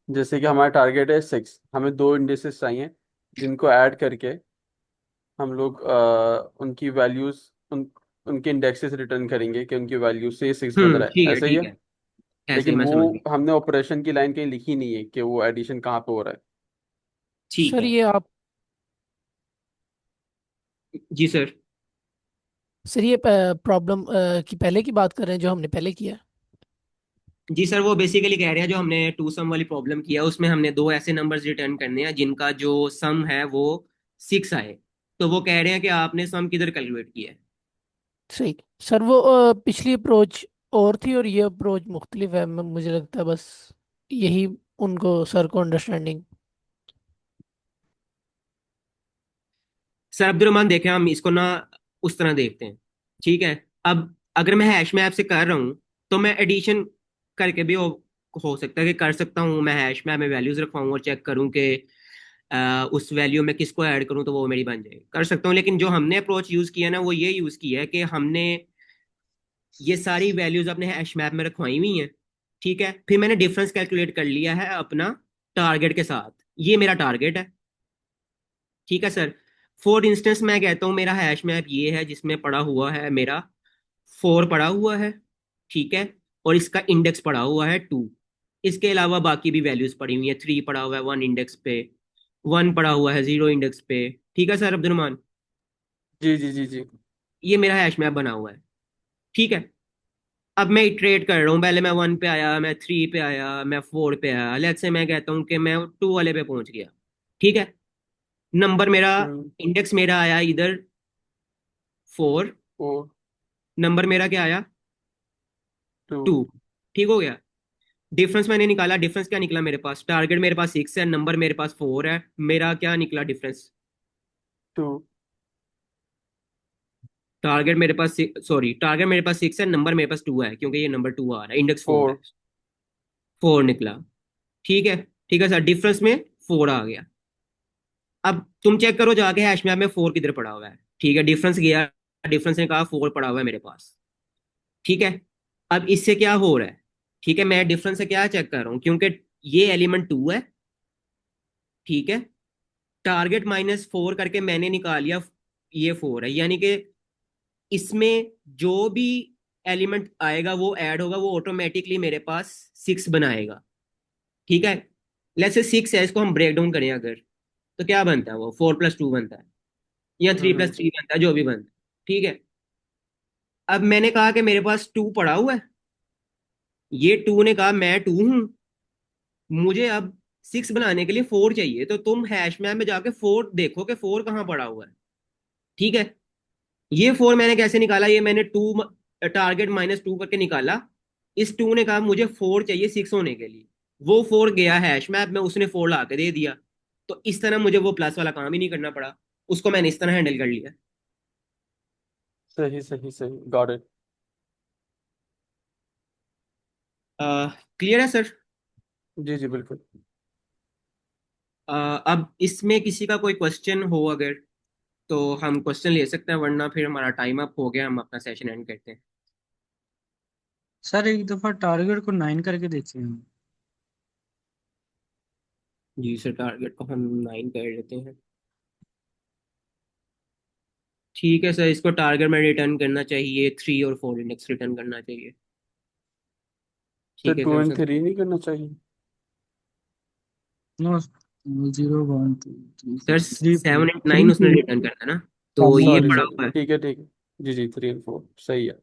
C: जैसे कि हमारा टारगेट है 6, हमें दो इंडेक्सेस चाहिए जिनको ऐड करके हम लोग उनकी वैल्यूज उनके इंडेक्सेस रिटर्न करेंगे कि उनकी वैल्यू से 6 बन रहा
A: ठीक
C: है,
A: है
C: ऐसा ही
A: ठीक
C: है।
A: है, ऐसे ही
C: लेकिन
A: मैं
C: वो
A: समझ गया।
C: हमने ऑपरेशन की लाइन कहीं लिखी नहीं है कि वो एडिशन कहाँ पे हो रहा है।
A: ठीक
B: सर
A: है।
B: ये आप
A: जी सर।
B: सर ये प्रॉब्लम की पहले की बात कर रहे हैं जो हमने पहले किया?
A: जी सर, वो बेसिकली कह रहे हैं जो हमने टू सम वाली प्रॉब्लम किया, उसमें हमने दो ऐसे नंबर्स रिटर्न करने हैं जिनका जो सम है वो 6 आए। तो वो कह रहे हैं कि आपने सम किधर कैलकुलेट किया है?
B: सही। सर वो पिछली अप्रोच और थी और ये अप्रोच मुख्तलिफ है, मुझे लगता है बस यही उनको सर को अंडरस्टैंडिंग।
A: सर अब्दुलरहमान, देखें हम इसको ना उस तरह देखते हैं। ठीक है, अब अगर मैं हैश मैप से कर रहा हूँ, तो मैं एडिशन करके भी हो सकता है कि कर सकता हूँ, मैं हैश मैप में वैल्यूज रखवाऊँ और चेक करूँ कि उस वैल्यू में किसको ऐड करूँ तो वो मेरी बन जाए, कर सकता हूँ। लेकिन जो हमने अप्रोच यूज किया ना, वो ये यूज किया है कि हमने ये सारी वैल्यूज अपने हैश मैप में रखवाई हुई हैं। ठीक है, फिर मैंने डिफरेंस कैलकुलेट कर लिया है अपना टारगेट के साथ। ये मेरा टारगेट है। ठीक है सर, फॉर इंस्टेंस मैं कहता हूँ मेरा हैश मैप ये है जिसमें पड़ा हुआ है मेरा 4 पड़ा हुआ है। ठीक है, और इसका इंडेक्स पड़ा हुआ है 2। इसके अलावा बाकी भी वैल्यूज पड़ी हुई है, 3 पड़ा हुआ है 1 इंडेक्स पे, 1 पड़ा हुआ है 0 इंडेक्स पे। ठीक है सर अब्दुलरहमान,
C: जी जी जी जी।
A: ये मेरा हैश मैप बना हुआ है। ठीक है, अब मैं इटरेट कर रहा हूँ, पहले मैं 1 पे आया, मैं 3 पे आया, मैं 4 पे आया, लेट्स से मैं कहता हूँ कि मैं 2 वाले पे पहुंच गया। ठीक है, नंबर मेरा,
C: हम्म।
A: इंडेक्स मेरा आया इधर 4,
C: ओ।
A: नंबर मेरा क्या आया,
C: 2।
A: 2। ठीक हो गया, डिफरेंस मैंने निकाला, डिफरेंस क्या निकला मेरे पास, टारगेट मेरे पास 6 है, नंबर मेरे पास 4 है, मेरा क्या निकला डिफरेंस?
C: 2।
A: टारगेट मेरे पास, सॉरी, टारगेट मेरे पास 6 है, नंबर मेरे पास 2 है, क्योंकि ये नंबर 2 आ रहा है, इंडेक्स 4 है।
C: 4।
A: 4 निकला। ठीक है, ठीक है सर, डिफरेंस में 4 आ गया। अब तुम चेक करो जाके हैश मैप में 4 किधर पड़ा हुआ है। ठीक है, डिफरेंस गया, डिफरेंस ने कहा 4 पड़ा हुआ है मेरे पास। ठीक है, अब इससे क्या हो रहा है? ठीक है, मैं डिफरेंस से क्या चेक कर रहा हूँ, क्योंकि ये एलिमेंट 2 है। ठीक है, टारगेट -4 करके मैंने निकाल लिया, ये 4 है, यानी कि इसमें जो भी एलिमेंट आएगा वो ऐड होगा, वो ऑटोमेटिकली मेरे पास 6 बनाएगा। ठीक है, लेट्स से 6 है, इसको हम ब्रेक डाउन करें अगर, तो क्या बनता है, वो 4+2 बनता है, या 3+3 बनता है, जो भी बनता है। ठीक है, अब मैंने कहा कि मेरे पास 2 पड़ा हुआ है, ये 2 ने कहा मैं 2 हूं, मुझे अब 6 बनाने के लिए 4 चाहिए, तो तुम हैश मैप में जाके 4 देखो कि 4 कहाँ पड़ा हुआ है। ठीक है, ये 4 मैंने कैसे निकाला, ये मैंने 2 टारगेट -2 करके निकाला। इस 2 ने कहा मुझे 4 चाहिए 6 होने के लिए, वो 4 गया हैश मैप में, उसने 4 ला के दे दिया। तो इस तरह मुझे वो प्लस वाला काम ही नहीं करना पड़ा, उसको मैंने इस तरह हैंडल कर लिया।
C: सही सही सही, गॉट इट।
A: क्लियर है सर?
C: जी जी बिल्कुल।
A: अब इसमें किसी का कोई क्वेश्चन हो अगर? तो हम क्वेश्चन ले सकते हैं, वरना फिर हमारा टाइम अप हो गया, हम अपना सेशन एंड करते हैं।
D: सर एक दफा टारगेट को 9 करके देखते हैं।
A: जी सर, टारगेट को हम 9 कर लेते हैं। ठीक है सर, इसको टारगेट में रिटर्न करना चाहिए 3 और 4 इंडेक्स रिटर्न करना चाहिए।
C: सर
A: ठीक है
C: टू
A: सर।
C: एंड थ्री नहीं करना चाहिए?
D: नो, 0 1 2
A: सर
D: 3 3 4
A: 7 8 9
D: 3
A: उसने
D: 4।
A: रिटर्न करना है ना,
D: हाँ
A: तो ये
C: सॉरी
A: पड़ा
C: सॉरी,
A: हुआ है।
C: ठीक है ठीक है। जी जी, 3 और 4 सही है।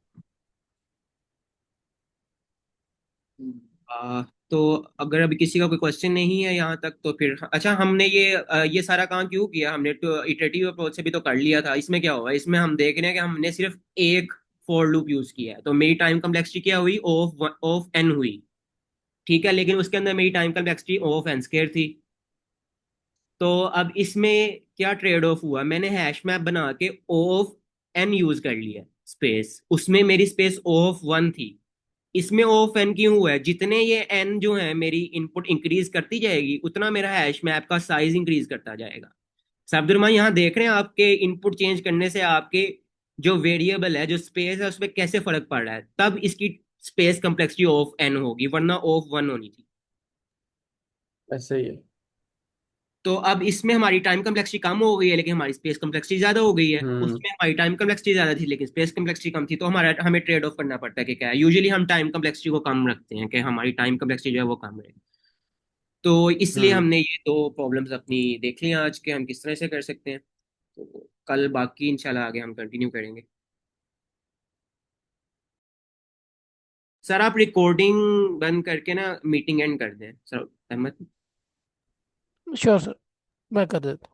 A: तो अगर अभी किसी का कोई क्वेश्चन नहीं है यहाँ तक, तो फिर अच्छा, हमने ये सारा काम क्यों किया? हमने तो इटरेटिव अप्रोच से भी तो कर लिया था। इसमें क्या हुआ, इसमें हम देख रहे हैं कि हमने सिर्फ एक फॉर लूप यूज किया है, तो मेरी टाइम कम्प्लेक्सिटी क्या हुई, ऑफ एन हुई। ठीक है, लेकिन उसके अंदर मेरी time complexity of n square थी। तो अब इसमें क्या ट्रेड ऑफ हुआ, मैंने हैश मैप बना के ऑफ एन यूज कर लिया स्पेस, उसमें मेरी स्पेस ऑफ 1 थी। इसमें ऑफ एन क्यों हुआ है, जितने ये एन जो है मेरी इनपुट इंक्रीज करती जाएगी, उतना मेरा हैश मैप का साइज इंक्रीज करता जाएगा। साबदुरमा, यहाँ देख रहे हैं आपके इनपुट चेंज करने से आपके जो वेरिएबल है, जो स्पेस है, उस पर कैसे फर्क पड़ रहा है। तब इसकी स्पेस कम्प्लेक्सिटी ऑफ एन होगी, वरना ऑफ 1 होनी थी।
C: ऐसे ही है।
A: तो अब इसमें हमारी टाइम कम्प्लेक्सिटी कम हो गई है, लेकिन हमारी स्पेस कम्प्लेक्सिटी ज्यादा हो गई है।
C: हम्म।
A: उसमें हमारी टाइम कम्प्लेक्सिटी ज्यादा थी लेकिन स्पेस कम्प्लेक्सिटी कम थी, तो हमारा हमें ट्रेड ऑफ करना पड़ता है कि क्या है। यूजुअली हम टाइम कम्प्लेक्सिटी को कम रखते हैं, कि हमारी टाइम कम्प्लेक्सिटी जो है वो कम रहे। तो इसलिए
C: हम्म।
A: हमने ये दो प्रॉब्लम्स अपनी देख ली हैं आज के, हम किस तरह से कर सकते हैं। तो कल बाकी इंशाल्लाह आगे हम कंटिन्यू करेंगे। सर आप रिकॉर्डिंग बंद करके ना मीटिंग एंड कर दें सर, अहमद।
B: श्योर सर, मैं कर देता हूँ।